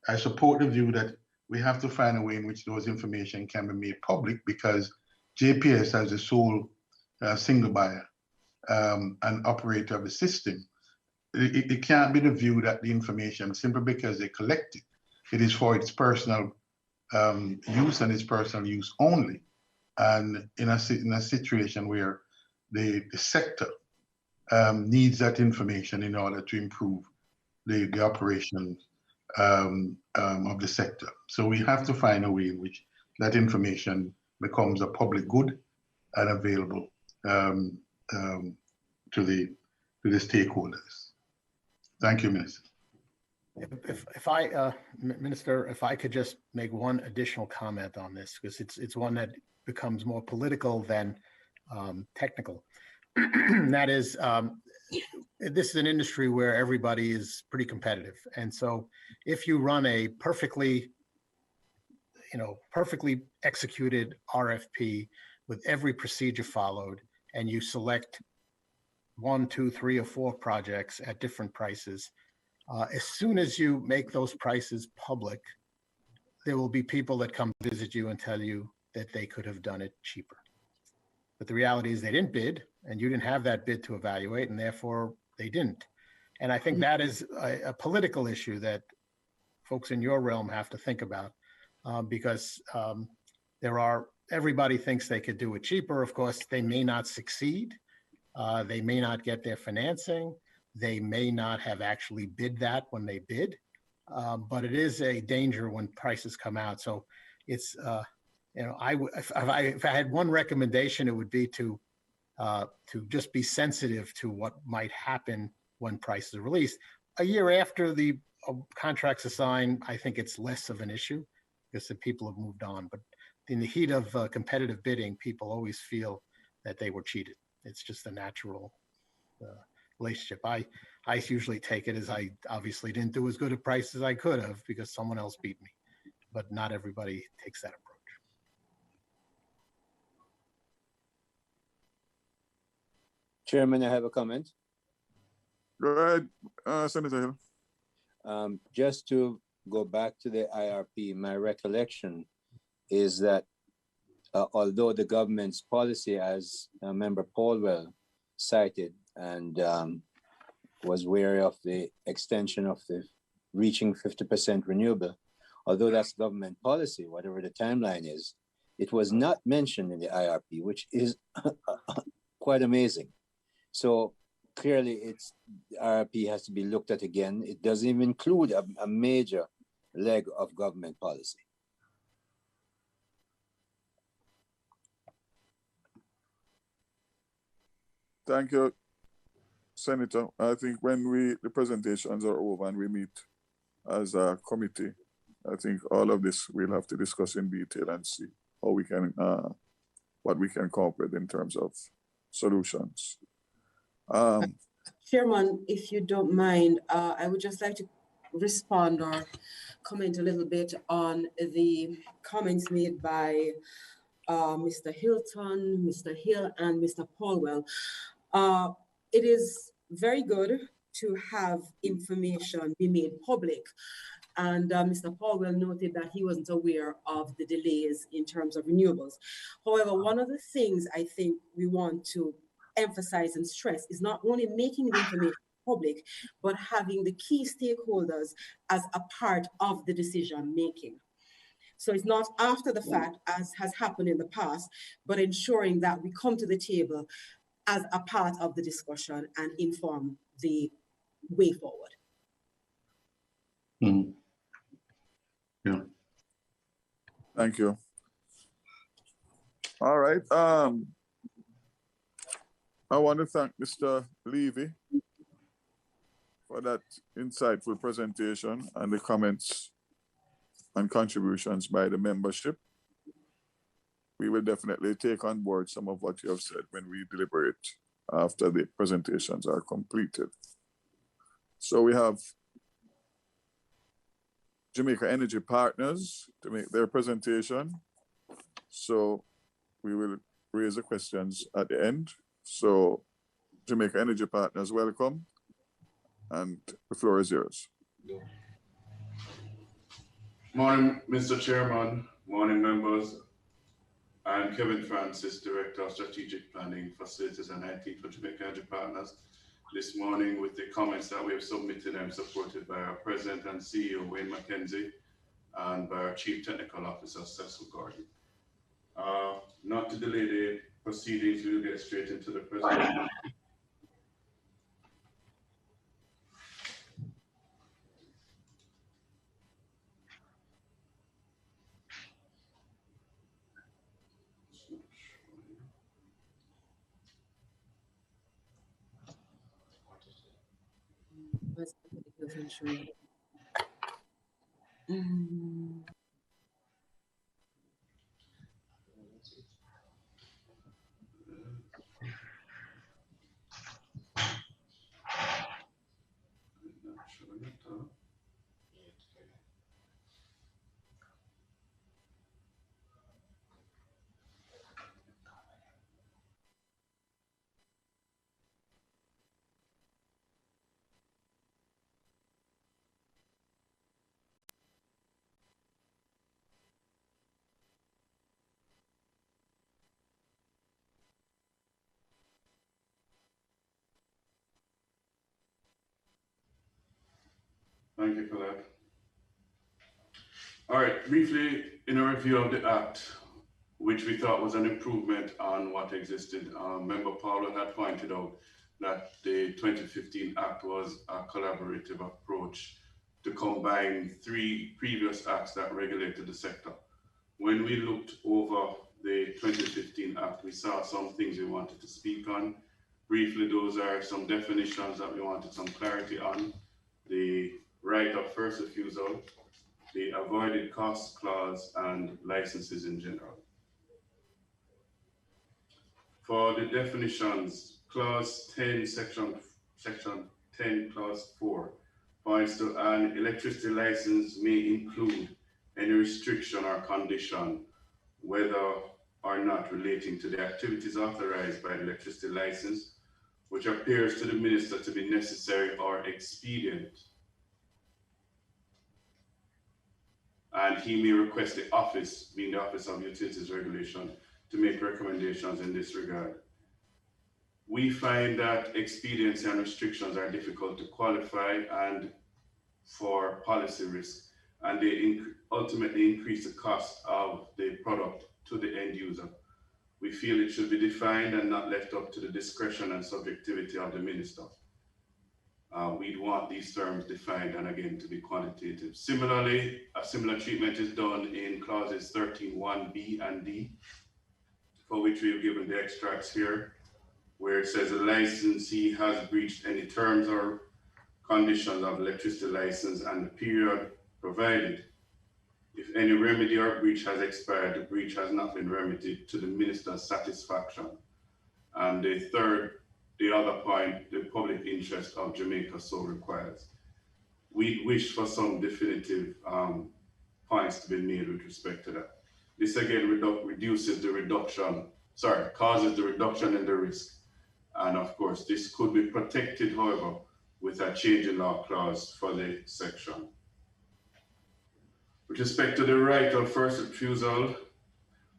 I support the view that we have to find a way in which those information can be made public, because JPS as the sole single buyer and operator of the system, it can't be the view that the information, simply because they collect it, it is for its personal use and its personal use only. And in a situation where the sector needs that information in order to improve the operations of the sector. So we have to find a way in which that information becomes a public good and available to the stakeholders. Thank you, Minister. If I, Minister, if I could just make one additional comment on this, because it's one that becomes more political than technical. That is, this is an industry where everybody is pretty competitive. And so if you run a perfectly executed RFP with every procedure followed, and you select 1, 2, 3, or 4 projects at different prices, as soon as you make those prices public, there will be people that come visit you and tell you that they could have done it cheaper. But the reality is they didn't bid, and you didn't have that bid to evaluate, and therefore they didn't. And I think that is a political issue that folks in your realm have to think about, because everybody thinks they could do it cheaper. Of course, they may not succeed. They may not get their financing. They may not have actually bid that when they bid, but it is a danger when prices come out. So it's, if I had one recommendation, it would be to just be sensitive to what might happen when prices are released. A year after the contracts are signed, I think it's less of an issue because the people have moved on. But in the heat of competitive bidding, people always feel that they were cheated. It's just a natural relationship. I usually take it as I obviously didn't do as good a price as I could have because someone else beat me, but not everybody takes that approach. Chairman, I have a comment. Go ahead, Senator Hill. Just to go back to the IRP, my recollection is that although the government's policy, as Member Paulwell cited, and was wary of the extension of the reaching 50% renewable. Although that's government policy, whatever the timeline is, it was not mentioned in the IRP, which is quite amazing. So clearly the IRP has to be looked at again. It doesn't even include a major leg of government policy. Thank you, Senator. I think when the presentations are over and we meet as a committee, I think all of this we'll have to discuss in detail and see how we can, what we can come up with in terms of solutions. Chairman, if you don't mind, I would just like to respond or comment a little bit on the comments made by Mr. Hilton, Mr. Hill, and Mr. Paulwell. It is very good to have information be made public. And Mr. Paulwell noted that he wasn't aware of the delays in terms of renewables. However, one of the things I think we want to emphasize and stress is not only making the information public, but having the key stakeholders as a part of the decision making. So it's not after the fact, as has happened in the past, but ensuring that we come to the table as a part of the discussion and inform the way forward. Mm-hmm. Yeah. Thank you. All right. I want to thank Mr. Levy for that insightful presentation and the comments and contributions by the membership. We will definitely take on board some of what you have said when we deliberate after the presentations are completed. So we have Jamaica Energy Partners to make their presentation. So we will raise the questions at the end. So Jamaica Energy Partners, welcome. And the floor is yours. Morning, Mr. Chairman. Morning, members. I'm Kevin Francis, Director of Strategic Planning, Facilities and IT for Jamaica Energy Partners. This morning, with the comments that we have submitted, I'm supported by our President and CEO, Wayne McKenzie, and by our Chief Technical Officer, Cecil Gordon. Not to delay the proceedings, we'll get straight into the presentation. Thank you for that. All right, briefly, in a review of the Act, which we thought was an improvement on what existed, Member Paulo had pointed out that the 2015 Act was a collaborative approach to combine 3 previous acts that regulated the sector. When we looked over the 2015 Act, we saw some things we wanted to speak on. Briefly, those are some definitions that we wanted some clarity on. The right of first refusal, the avoided cost clause, and licenses in general. For the definitions, clause 10, section 10, clause 4, points to an electricity license may include any restriction or condition, whether or not relating to the activities authorized by the electricity license, which appears to the minister to be necessary or expedient. And he may request the office, being the Office of Utilities Regulation, to make recommendations in this regard. We find that expediency and restrictions are difficult to qualify and for policy risk, and they ultimately increase the cost of the product to the end user. We feel it should be defined and not left up to the discretion and subjectivity of the minister. We'd want these terms defined and again to be quantitative. Similarly, a similar treatment is done in clauses 13(1)(b) and D, for which we've given the extracts here, where it says a licensee has breached any terms or conditions of electricity license and the period provided. If any remedy or breach has expired, the breach has not been remedied to the minister's satisfaction. And the other point, the public interest of Jamaica so requires. We wish for some definitive points to be made with respect to that. This again causes the reduction in the risk. And of course, this could be protected, however, with a change in law clause for the section. With respect to the right of first refusal,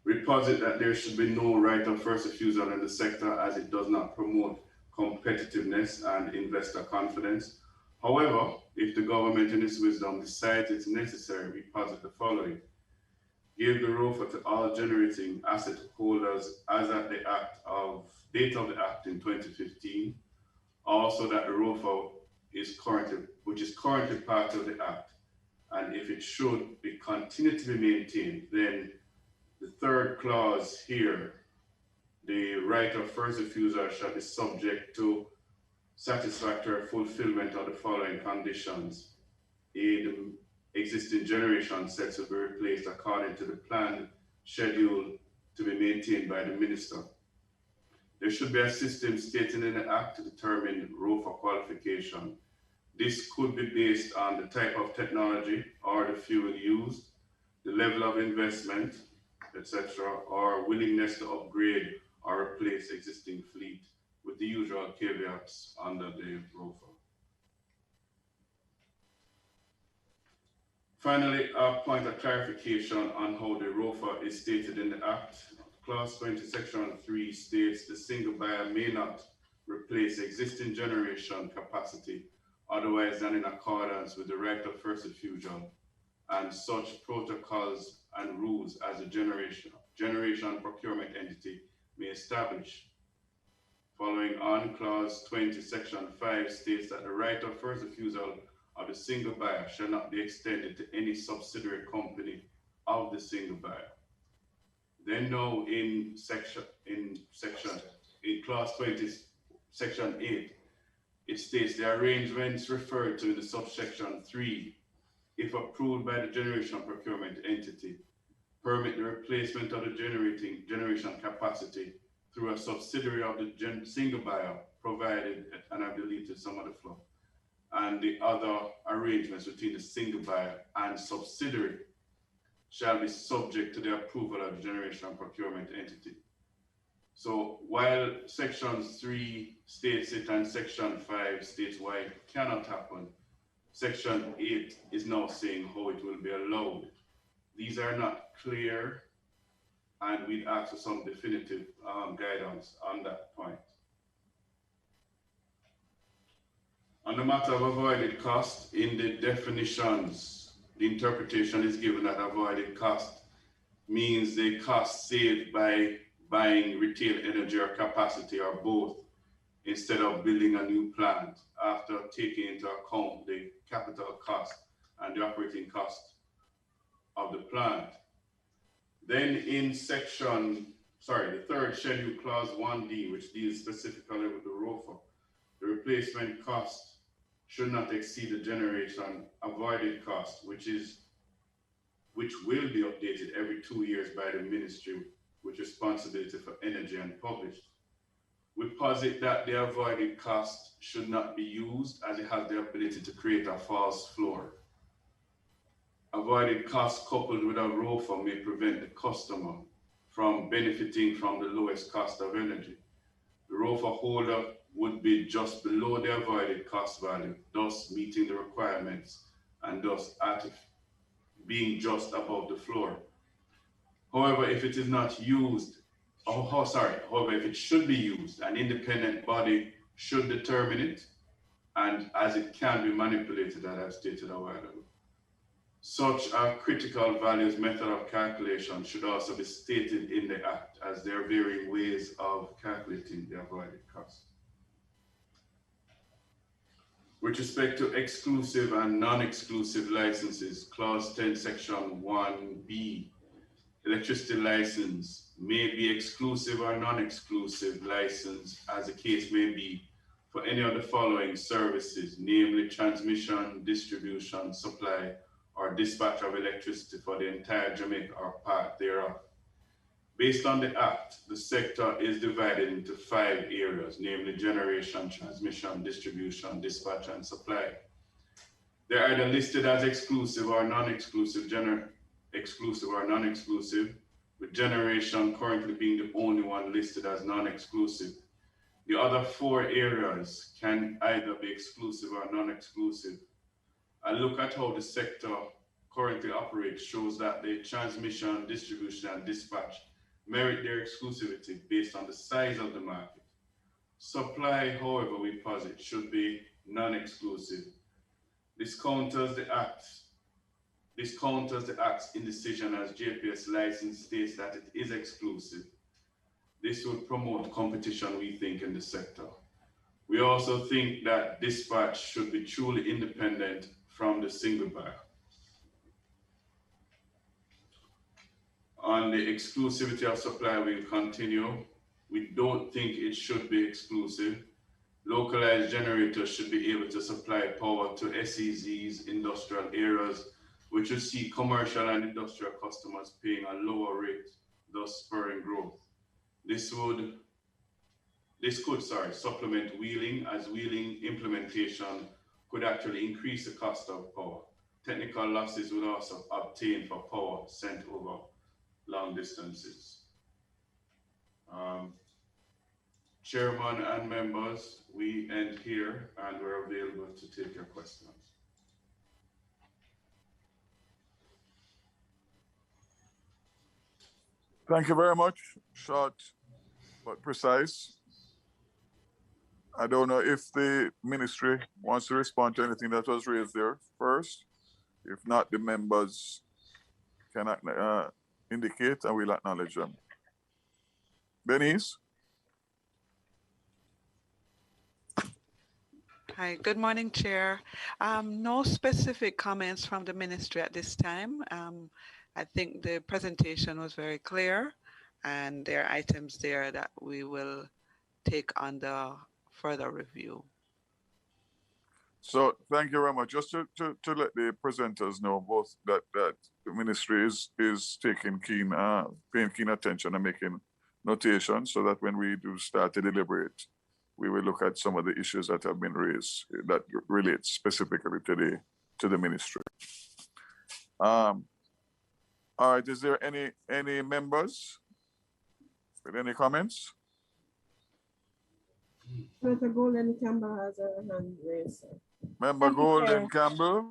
we posit that there should be no right of first refusal in the sector, as it does not promote competitiveness and investor confidence. However, if the government in its wisdom decides it's necessary, we posit the following. Give the ROFO to all generating asset holders as at the date of the act in 2015. Also that the ROFO which is currently part of the act, and if it should be continue to be maintained, then the third clause here, the right of first refusal shall be subject to satisfactory fulfillment of the following conditions. The existing generation sets will be replaced according to the planned schedule to be maintained by the minister. There should be a system stated in the act to determine ROFO qualification. This could be based on the type of technology or the fuel used, the level of investment, etc., or willingness to upgrade or replace existing fleet, with the usual caveats under the ROFO. Finally, a point of clarification on how the ROFO is stated in the Act. Clause 20, Section 3 states the single buyer may not replace existing generation capacity otherwise than in accordance with the right of first refusal and such protocols and rules as a generation procurement entity may establish. Following on, Clause 20, Section 5 states that the right of first refusal of the single buyer shall not be extended to any subsidiary company of the single buyer. Then now in Clause 20, Section 8, it states the arrangements referred to in the subsection 3, if approved by the generation procurement entity, permit the replacement of the generation capacity through a subsidiary of the single buyer, provided, and I've deleted some of the flow, and the other arrangements between the single buyer and subsidiary shall be subject to the approval of the generation procurement entity. So while Section 3 states it and Section 5 states why it cannot happen, Section 8 is now saying how it will be allowed. These are not clear, and we'd ask for some definitive guidance on that point. On the matter of avoided cost, in the definitions, the interpretation is given that avoided cost means the cost saved by buying retail energy or capacity or both, instead of building a new plant, after taking into account the capital cost and the operating cost of the plant. Then in the third schedule, clause 1D, which deals specifically with the ROFO, the replacement cost should not exceed the generation avoided cost, which will be updated every 2 years by the ministry with responsibility for energy and published. We posit that the avoided cost should not be used, as it has the ability to create a false floor. Avoided cost coupled with a ROFO may prevent the customer from benefiting from the lowest cost of energy. The ROFO holder would be just below the avoided cost value, thus meeting the requirements and thus being just above the floor. However, if it is not used However, if it should be used, an independent body should determine it, and as it can be manipulated, as I've stated a while ago. Such a critical values method of calculation should also be stated in the Act, as there are varying ways of calculating the avoided cost. With respect to exclusive and non-exclusive licenses, Clause 10, Section 1B, electricity license may be exclusive or non-exclusive license, as the case may be, for any of the following services, namely transmission, distribution, supply, or dispatch of electricity for the entire Jamaica or part thereof. Based on the Act, the sector is divided into 5 areas, namely generation, transmission, distribution, dispatch, and supply. They're either listed as exclusive or non-exclusive, with generation currently being the only one listed as non-exclusive. The other 4 areas can either be exclusive or non-exclusive. A look at how the sector currently operates shows that the transmission, distribution, and dispatch merit their exclusivity based on the size of the market. Supply, however, we posit, should be non-exclusive. This counters the Act's indecision, as JPS license states that it is exclusive. This would promote competition, we think, in the sector. We also think that dispatch should be truly independent from the single buyer. On the exclusivity of supply, we'll continue. We don't think it should be exclusive. Localized generators should be able to supply power to SEZs, industrial areas, which will see commercial and industrial customers paying a lower rate, thus spurring growth. This could supplement wheeling, as wheeling implementation could actually increase the cost of power. Technical losses would also obtain for power sent over long distances. Chairman and members, we end here and we're available to take your questions. Thank you very much. Short but precise. I don't know if the ministry wants to respond to anything that was raised there first. If not, the members can indicate and we'll acknowledge them. Denise? Hi, good morning, Chair. No specific comments from the ministry at this time. I think the presentation was very clear and there are items there that we will take under further review. So thank you very much. Just to let the presenters know both that the ministry is taking paying keen attention and making notations so that when we do start to deliberate, we will look at some of the issues that have been raised that relate specifically to the ministry. All right, is there any members with any comments? Senator Golden Campbell has a hand raised. Member Golden Campbell.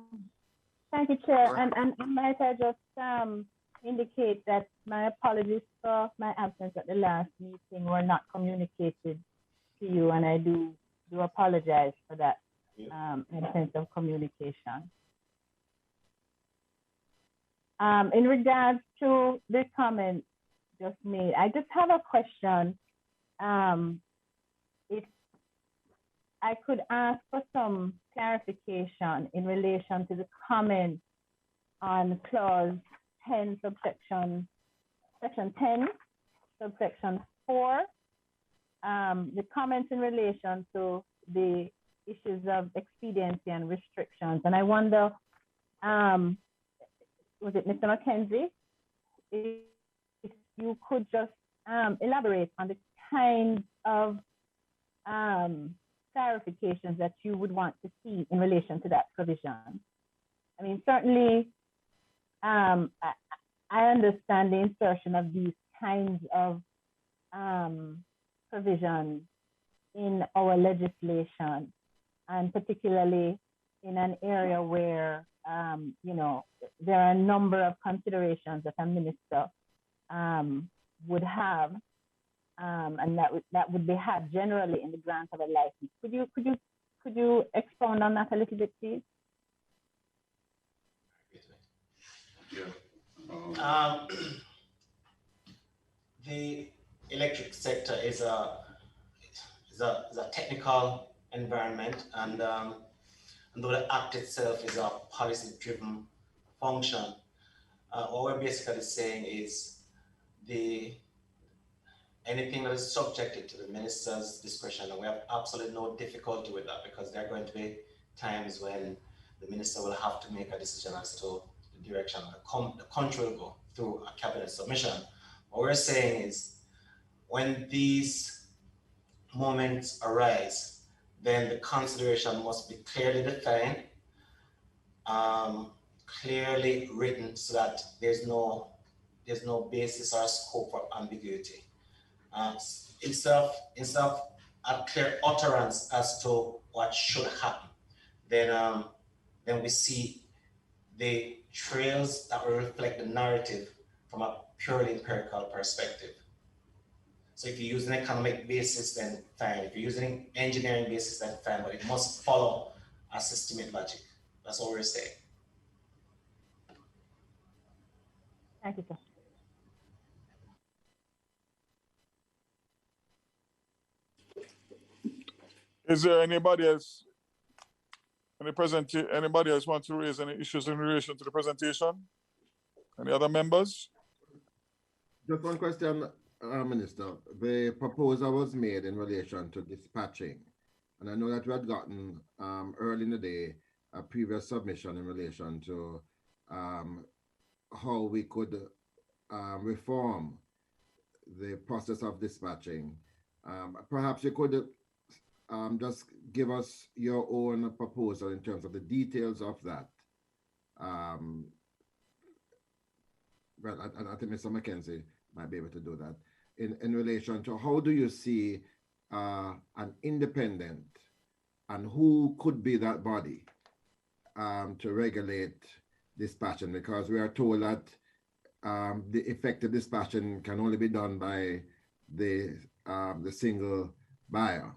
Thank you, Chair. And might I just indicate that my apologies for my absence at the last meeting were not communicated to you, and I do apologize for that absence of communication. In regards to the comment just made, I just have a question. If I could ask for some clarification in relation to the comment on clause 10, section 10, subsection 4, the comments in relation to the issues of expediency and restrictions. And I wonder, was it Mr. McKenzie, if you could just elaborate on the kind of clarifications that you would want to see in relation to that provision. I mean, certainly, I understand the insertion of these kinds of provisions in our legislation, and particularly in an area where, you know, there are a number of considerations that a minister would have and that would be had generally in the grant of a license. Could you expound on that a little bit, please? Yeah. The electric sector is a technical environment, and though the act itself is a policy-driven function, what we're basically saying is anything that is subjected to the minister's discretion, and we have absolutely no difficulty with that, because there are going to be times when the minister will have to make a decision as to the direction the country will go through a cabinet submission. What we're saying is, when these moments arise, then the consideration must be clearly defined, clearly written, so that there's no basis or scope for ambiguity. Instead of a clear utterance as to what should happen, then we see the trails that will reflect the narrative from a purely empirical perspective. So if you're using economic basis, then fine. If you're using engineering basis, then fine, but it must follow a systemic logic. That's all we're saying. Thank you, sir. Is there anybody else? Anybody else want to raise any issues in relation to the presentation? Any other members? Just one question, Minister. The proposal was made in relation to dispatching. And I know that we had gotten early in the day a previous submission in relation to how we could reform the process of dispatching. Perhaps you could just give us your own proposal in terms of the details of that. Well, I think Mr. McKenzie might be able to do that. In relation to how do you see an independent, and who could be that body to regulate dispatching? Because we are told that the effective dispatching can only be done by the single buyer.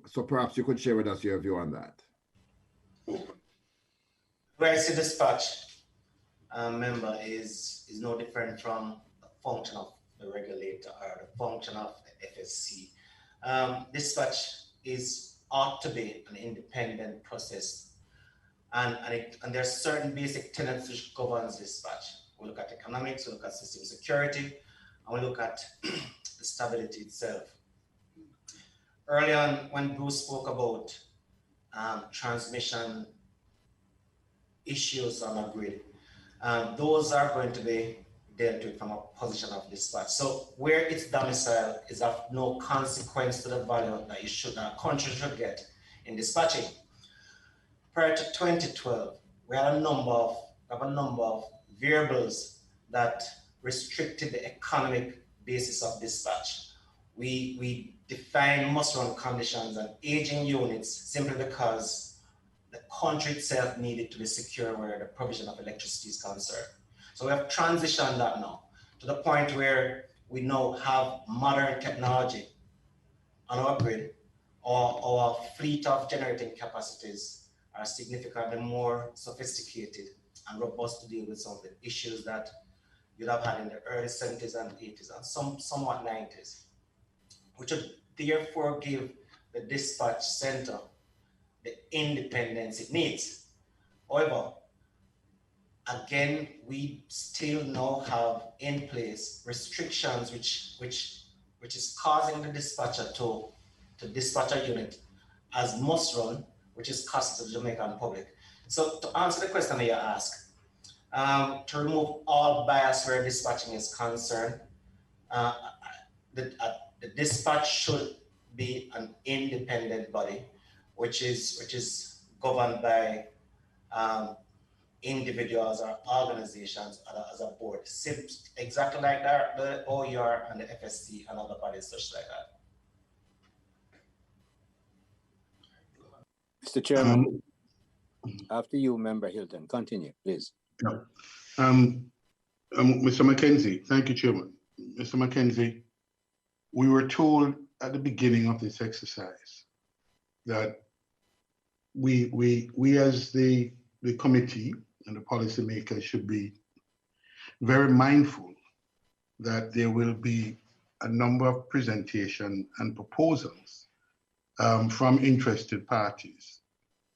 So perhaps you could share with us your view on that. Where I see dispatch member is no different from the function of the regulator or the function of the FSC. Dispatch ought to be an independent process, and there are certain basic tenets which governs dispatch. We look at economics, we look at system security, and we look at the stability itself. Early on, when Bruce spoke about transmission issues on a grid, those are going to be dealt with from a position of dispatch. So where its domicile is of no consequence to the value that a country should get in dispatching. Prior to 2012, we had a number of variables that restricted the economic basis of dispatch. We define must-run conditions and aging units simply because the country itself needed to be secure where the provision of electricity is concerned. So we have transitioned that now to the point where we now have modern technology on our grid. Our fleet of generating capacities are significantly more sophisticated and robust to deal with some of the issues that you'd have had in the early 70s and 80s and somewhat 90s, which would therefore give the dispatch center the independence it needs. However, again, we still now have in place restrictions which is causing the dispatcher to dispatch a unit as must run, which is cost to the Jamaican public. So to answer the question that you asked, to remove all bias where dispatching is concerned, the dispatch should be an independent body, which is governed by individuals or organizations as a board, exactly like the OER and the FSC and other bodies such like that. Mr. Chairman, after you, Member Hilton, continue, please. Yeah. Mr. McKenzie, thank you, Chairman. Mr. McKenzie, we were told at the beginning of this exercise that we as the committee and the policymakers should be very mindful that there will be a number of presentation and proposals from interested parties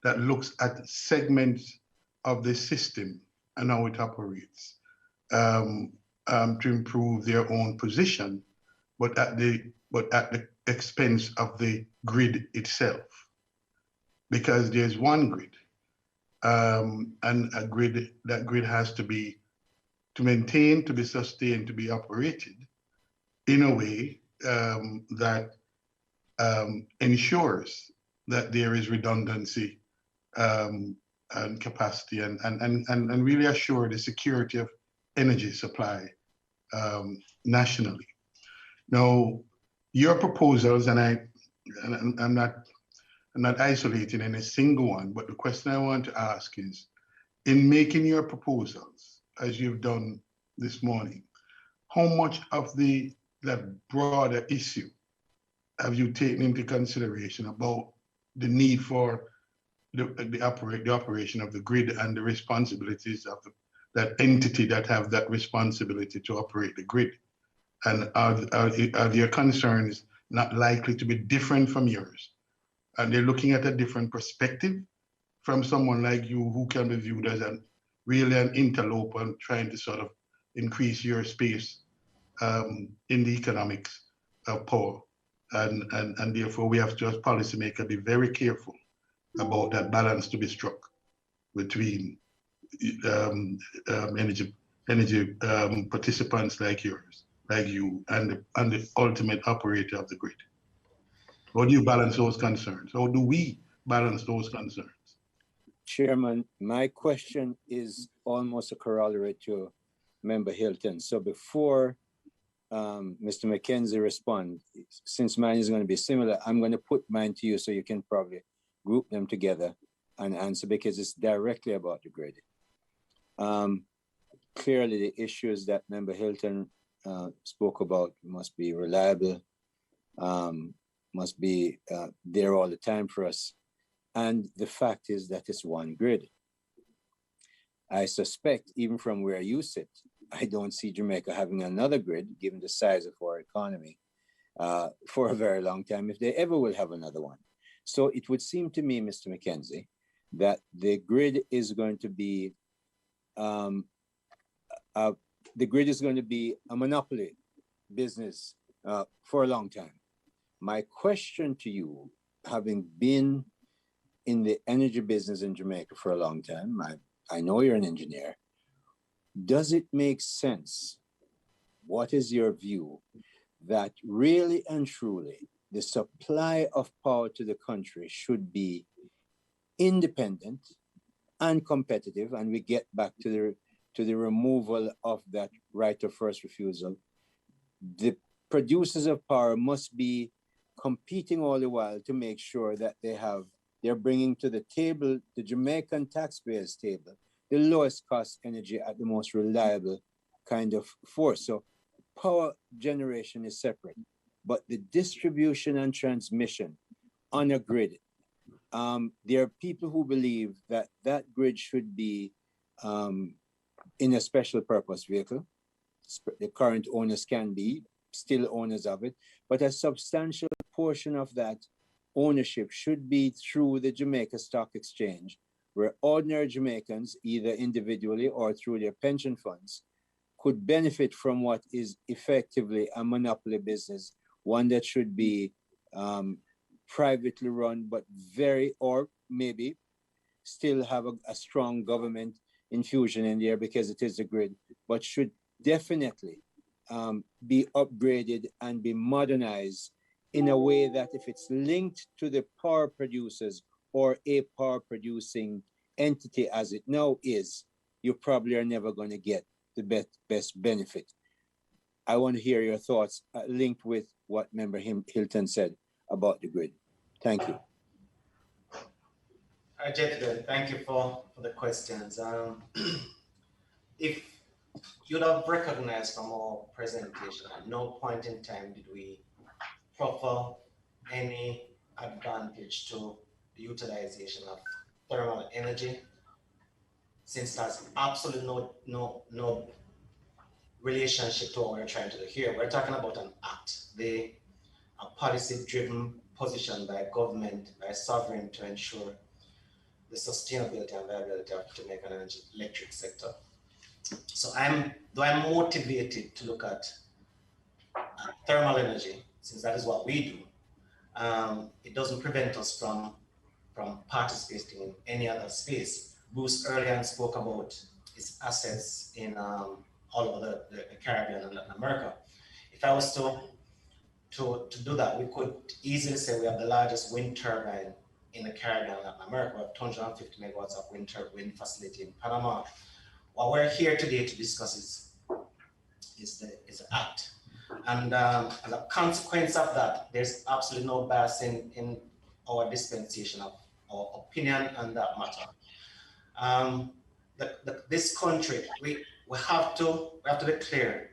that looks at segments of the system and how it operates to improve their own position, but at the expense of the grid itself. Because there's one grid, and a grid, that grid has to be, to maintain, to be sustained, to be operated in a way that ensures that there is redundancy and capacity and really assure the security of energy supply nationally. Now, your proposals, and I'm not isolating any single one, but the question I want to ask is, in making your proposals, as you've done this morning, how much of that broader issue have you taken into consideration about the need for the operation of the grid and the responsibilities of that entity that have that responsibility to operate the grid? And are their concerns not likely to be different from yours? And they're looking at a different perspective from someone like you, who can be viewed as really an interloper trying to sort of increase your space in the economics of power. And therefore we have to, as policymakers, be very careful about that balance to be struck between energy participants like yours, like you, and the ultimate operator of the grid. How do you balance those concerns? How do we balance those concerns? Chairman, my question is almost a corollary to Member Hilton. So before Mr. McKenzie responds, since mine is going to be similar, I'm going to put mine to you so you can probably group them together and answer, because it's directly about the grid. Clearly, the issues that Member Hilton spoke about must be reliable, must be there all the time for us. And the fact is that it's one grid. I suspect, even from where you sit, I don't see Jamaica having another grid, given the size of our economy, for a very long time, if they ever will have another one. So it would seem to me, Mr. McKenzie, that the grid is going to be a monopoly business for a long time. My question to you, having been in the energy business in Jamaica for a long time, I know you're an engineer. Does it make sense? What is your view that really and truly the supply of power to the country should be independent and competitive, and we get back to the removal of that right of first refusal? The producers of power must be competing all the while to make sure that they're bringing to the table, the Jamaican taxpayers' table, the lowest cost energy at the most reliable kind of force. So power generation is separate, but the distribution and transmission on a grid, there are people who believe that that grid should be in a special purpose vehicle. The current owners can be still owners of it, but a substantial portion of that ownership should be through the Jamaica Stock Exchange, where ordinary Jamaicans, either individually or through their pension funds, could benefit from what is effectively a monopoly business, one that should be privately run, but or maybe still have a strong government infusion in there because it is a grid, but should definitely be upgraded and be modernized in a way that if it's linked to the power producers or a power producing entity as it now is, you probably are never going to get the best benefit. I want to hear your thoughts linked with what Member Hilton said about the grid. Thank you. Gentlemen, thank you for the questions. If you'd have recognized from our presentation, at no point in time did we proffer any advantage to the utilization of thermal energy, since that's absolutely no relationship to what we're trying to do here. We're talking about an act, a policy-driven position by government, by sovereign, to ensure the sustainability and viability of Jamaican energy electric sector. So I'm motivated to look at thermal energy, since that is what we do. It doesn't prevent us from participating in any other space. Bruce earlier spoke about his assets in all over the Caribbean and Latin America. If I was to do that, we could easily say we have the largest wind turbine in the Caribbean and Latin America. We have 250 megawatts of wind facility in Panama. What we're here today to discuss is the act. And as a consequence of that, there's absolutely no bias in our dispensation of our opinion on that matter. This country, we have to be clear.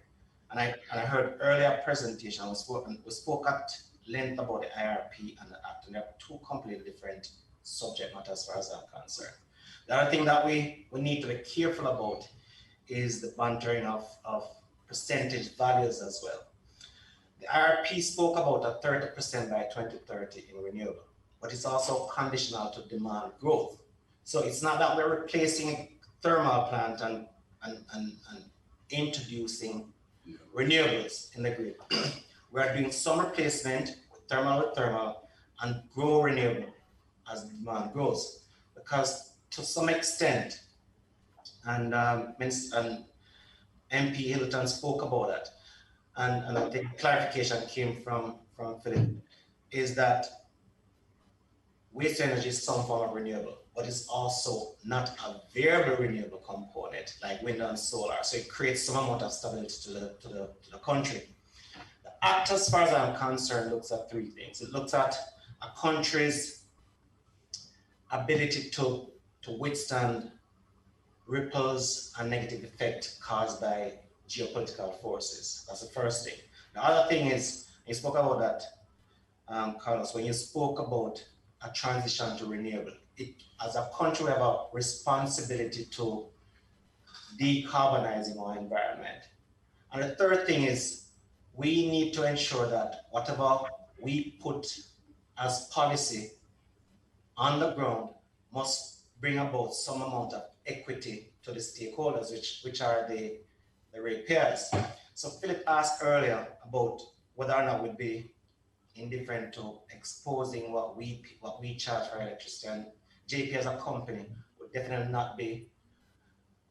And I heard earlier presentation, we spoke at length about the IRP and the act, and they are two completely different subject matters as far as I'm concerned. The other thing that we need to be careful about is the bantering of percentage values as well. The IRP spoke about a 30% by 2030 in renewable, but it's also conditional to demand growth. So it's not that we're replacing thermal plant and introducing renewables in the grid. We are doing some replacement with thermal and grow renewable as the demand grows. Because to some extent, and MP Hilton spoke about that, and I think clarification came from Philip, is that waste energy is some form of renewable, but it's also not a variable renewable component like wind and solar. So it creates some amount of stability to the country. The act, as far as I'm concerned, looks at three things. It looks at a country's ability to withstand ripples and negative effect caused by geopolitical forces. That's the first thing. The other thing is, you spoke about that, Carlos, when you spoke about a transition to renewable. As a country, we have a responsibility to decarbonizing our environment. And the third thing is, we need to ensure that whatever we put as policy on the ground must bring about some amount of equity to the stakeholders, which are the ratepayers. So Philip asked earlier about whether or not we'd be indifferent to exposing what we charge for electricity, and JP as a company would definitely not be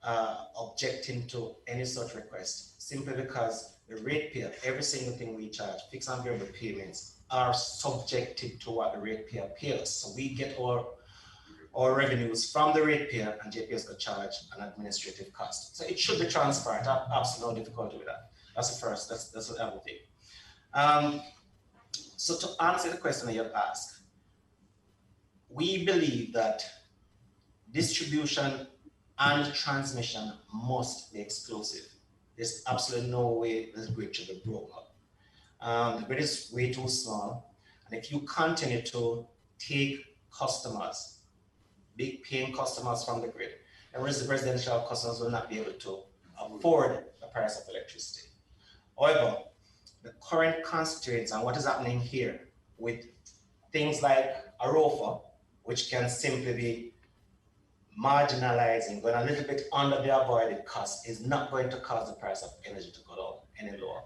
objecting to any such request, simply because the ratepayer, every single thing we charge, fixed and variable payments, are subjected to what the ratepayer pays. So we get our revenues from the ratepayer, and JP is going to charge an administrative cost. So it should be transparent. I have absolutely no difficulty with that. That's the first. That's the other thing. So to answer the question that you've asked, we believe that distribution and transmission must be exclusive. There's absolutely no way this grid should be broken up. The grid is way too small, and if you continue to take customers, big paying customers from the grid, and residential customers will not be able to afford the price of electricity. However, the current constraints and what is happening here with things like a ROFO, which can simply be marginalizing, going a little bit under the avoided cost, is not going to cause the price of energy to go down any lower.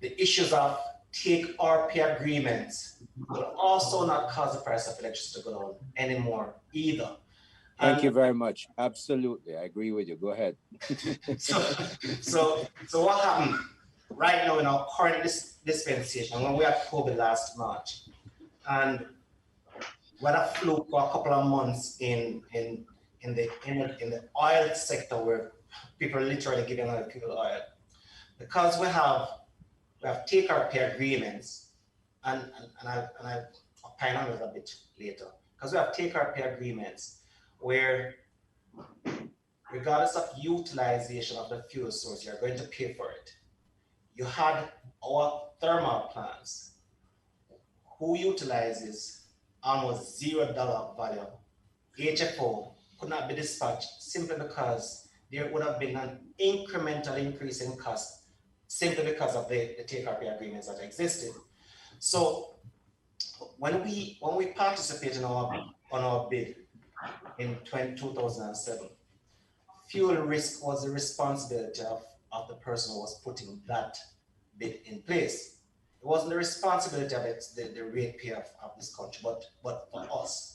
The issues of take RP agreements will also not cause the price of electricity to go down anymore either. Thank you very much. Absolutely, I agree with you. Go ahead. So what happened right now in our current dispensation, when we had COVID last March, and we had a fluke for a couple of months in the oil sector, where people are literally giving other people oil, because we have take or pay agreements, and I'll opine on it a bit later, because we have take or pay agreements where, regardless of utilization of the fuel source, you're going to pay for it. You had our thermal plants who utilizes almost $0 value HFO could not be dispatched simply because there would have been an incremental increase in cost simply because of the take-or-pay agreements that existed. So when we participated on our bid in 2007, fuel risk was the responsibility of the person who was putting that bid in place. It wasn't the responsibility of the ratepayer of this country, but for us.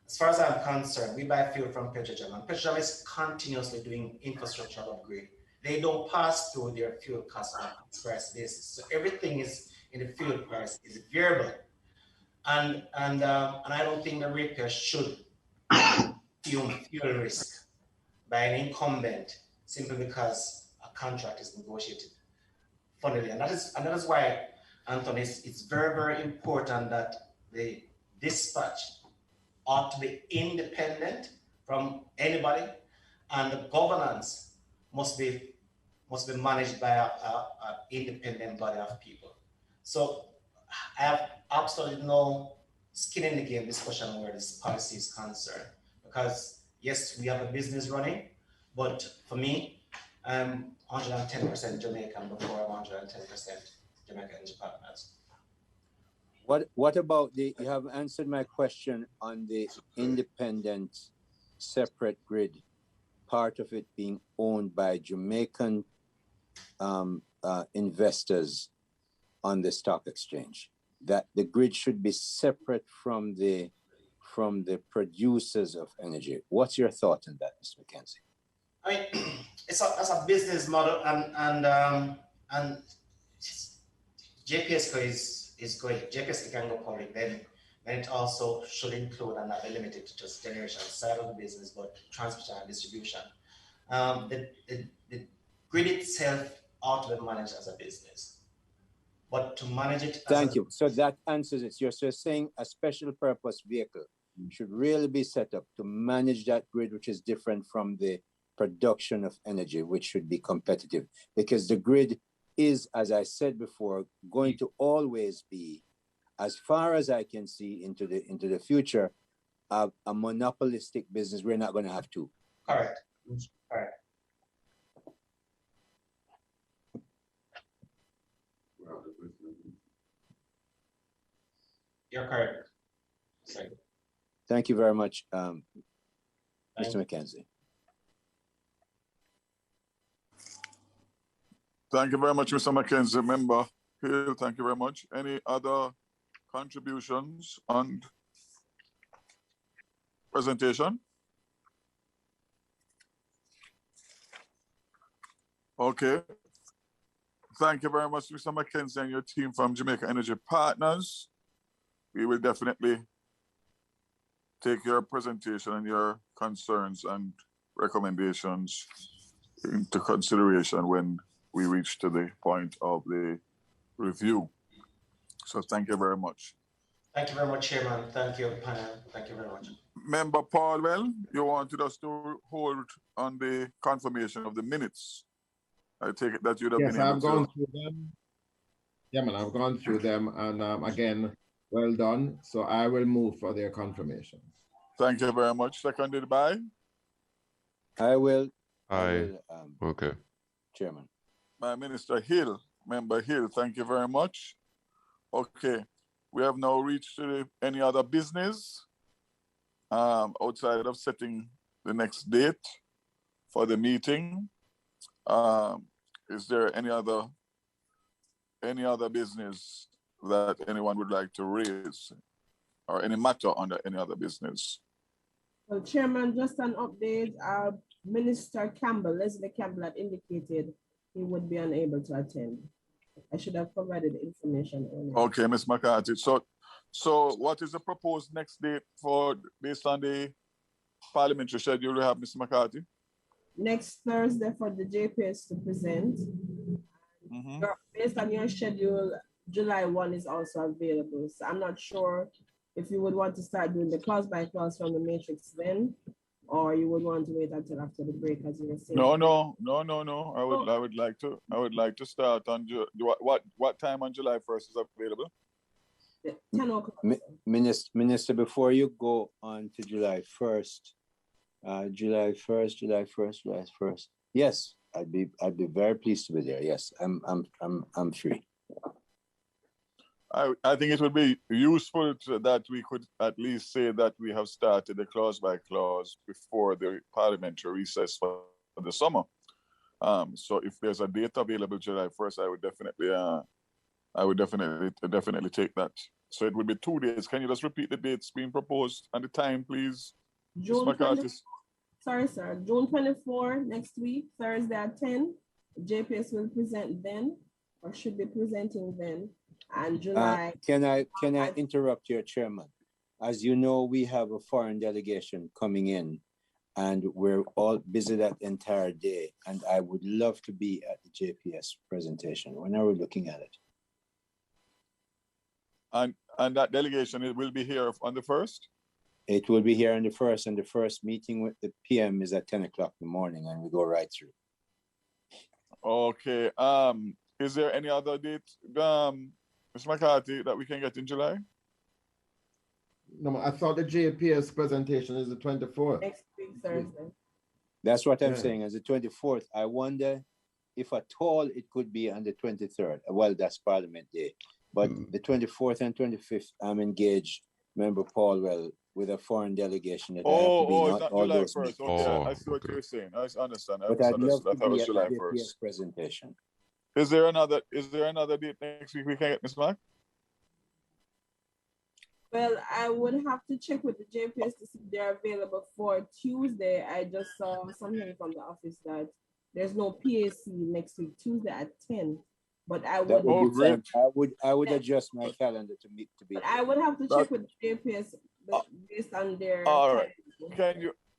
As far as I'm concerned, we buy fuel from Petrojam, and Petrojam is continuously doing infrastructural upgrade. They don't pass through their fuel cost on a price basis. So everything is in the fuel price is variable. And I don't think the ratepayer should assume fuel risk by an incumbent simply because a contract is negotiated funnily. And that is why, Anthony, it's very, very important that the dispatch ought to be independent from anybody, and the governance must be managed by an independent body of people. So I have absolutely no skin in the game discussion where this policy is concerned, because yes, we have a business running, but for me, I'm 110% Jamaican before I'm 110% Jamaica Energy Partners. What about you have answered my question on the independent separate grid, part of it being owned by Jamaican investors on the stock exchange, that the grid should be separate from the producers of energy. What's your thought on that, Mr. McKenzie? I mean, it's a business model, and JPSCO is going. JPSCO can go public, then it also should include and not be limited to just generation side of the business, but transmission and distribution. The grid itself ought to be managed as a business, but to manage it. Thank you. So that answers it. You're saying a special purpose vehicle should really be set up to manage that grid, which is different from the production of energy, which should be competitive, because the grid is, as I said before, going to always be, as far as I can see into the future, a monopolistic business. We're not going to have two. Correct. Correct. You're correct. Sorry. Thank you very much, Mr. McKenzie. Thank you very much, Mr. McKenzie. Member Hill, thank you very much. Any other contributions on presentation? Okay. Thank you very much, Mr. McKenzie and your team from Jamaica Energy Partners. We will definitely take your presentation and your concerns and recommendations into consideration when we reach to the point of the review. So thank you very much. Thank you very much, Chairman. Thank you, panel. Thank you very much. Member Paulwell, you wanted us to hold on the confirmation of the minutes. I take it that you'd have been able to. Yes, I've gone through them. Yeah, man, I've gone through them, and again, well done. So I will move for their confirmation. Thank you very much. Seconded by? I will. Okay. Chairman. My Minister Hill, Member Hill, thank you very much. Okay, we have now reached any other business outside of setting the next date for the meeting. Is there any other business that anyone would like to raise, or any matter under any other business? Well, Chairman, just an update. Minister Campbell, Leslie Campbell, had indicated he would be unable to attend. I should have provided the information earlier. Okay, Ms. McCarthy. So what is the proposed next date based on the parliamentary schedule we have, Mr. McCarthy? Next Thursday for the JPS to present. Based on your schedule, July 1 is also available. So I'm not sure if you would want to start doing the clause by clause from the matrix then, or you would want to wait until after the break, as you were saying. No. I would like to start on what time on July 1st is available? 10 o'clock. Minister, before you go on to July 1st, July 1st. Yes, I'd be very pleased to be there. Yes, I'm free. I think it would be useful that we could at least say that we have started the clause by clause before the parliamentary recess for the summer. So if there's a date available July 1st, I would definitely take that. So it would be 2 days. Can you just repeat the dates being proposed and the time, please? June 24 next week, Thursday at 10. JPS will present then, or should be presenting then. And July. Can I interrupt your chairman? As you know, we have a foreign delegation coming in, and we're all busy that entire day. And I would love to be at the JPS presentation. When are we looking at it? And that delegation, it will be here on the 1st? It will be here on the 1st, and the first meeting with the PM is at 10 o'clock in the morning, and we go right through. Okay. Is there any other date, Mr. McCarthy, that we can get in July? No, I thought the JPS presentation is the 24th. Next week, Thursday. That's what I'm saying, as the 24th. I wonder if at all it could be on the 23rd. Well, that's Parliament Day. But the 24th and 25th, I'm engaged, Member Paul, with a foreign delegation. That it's not July 1st. Okay, I see what you're saying. I understand. But I'd love to be at July the 1st presentation. Is there another date next week we can get, Ms. Mack? Well, I would have to check with the JPS to see if they're available for Tuesday. I just saw something from the office that there's no PAC next week, Tuesday at 10. But I would. I would adjust my calendar to be. But I would have to check with the JPS based on their. All right.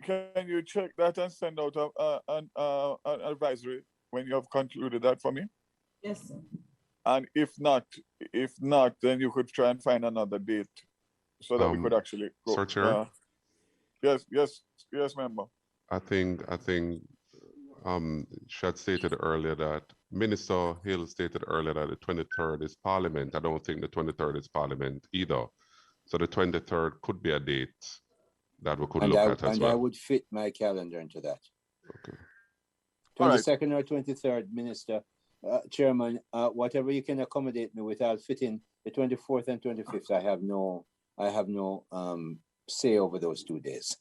Can you check that and send out an advisory when you have concluded that for me? Yes, sir. And if not, then you could try and find another date so that we could actually go. Sir Chair? Yes, member. I think she had stated earlier that Minister Hill stated earlier that the 23rd is Parliament. I don't think the 23rd is Parliament either. So the 23rd could be a date that we could look at as well. And I would fit my calendar into that. Okay. 22nd or 23rd, Minister, Chairman, whatever you can accommodate me with, I'll fit in the 24th and 25th. I have no say over those 2 days.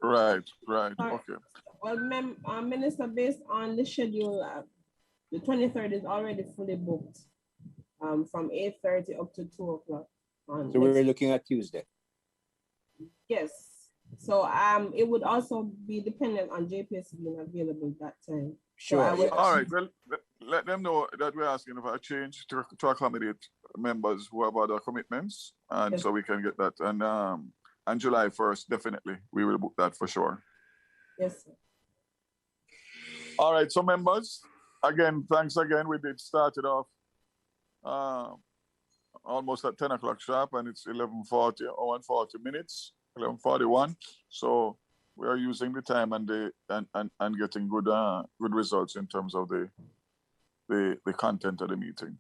Right. Okay. Well, Minister, based on the schedule, the 23rd is already fully booked from 8:30 up to 2 o'clock. So we're looking at Tuesday. Yes. So it would also be dependent on JPS being available that time. Sure. So All right. Well, let them know that we're asking for a change to accommodate members who have other commitments, and so we can get that. And July 1st, definitely, we will book that for sure. Yes, sir. All right. So members, again, thanks again. We did start it off almost at 10 o'clock sharp, and it's 11:40 or 1:40 minutes, 11:41. So we are using the time and getting good results in terms of the content of the meeting.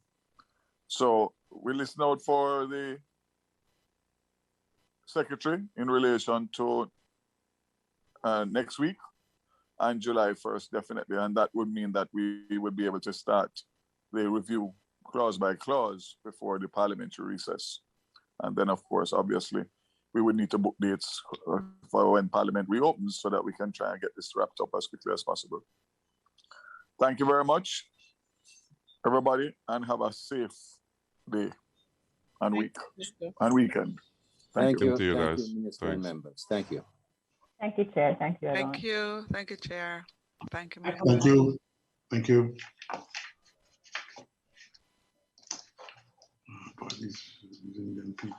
So we listen out for the Secretary in relation to next week and July 1st, definitely. And that would mean that we would be able to start the review clause by clause before the parliamentary recess. And then, of course, obviously, we would need to book dates for when Parliament reopens so that we can try and get this wrapped up as quickly as possible. Thank you very much, everybody, and have a safe day and week and weekend. Thank you. To you guys. Thank you, Minister and members. Thank you. Thank you, Chair. Thank you, everyone. Thank you, Chair. Thank you, members. Thank you. These Indian people.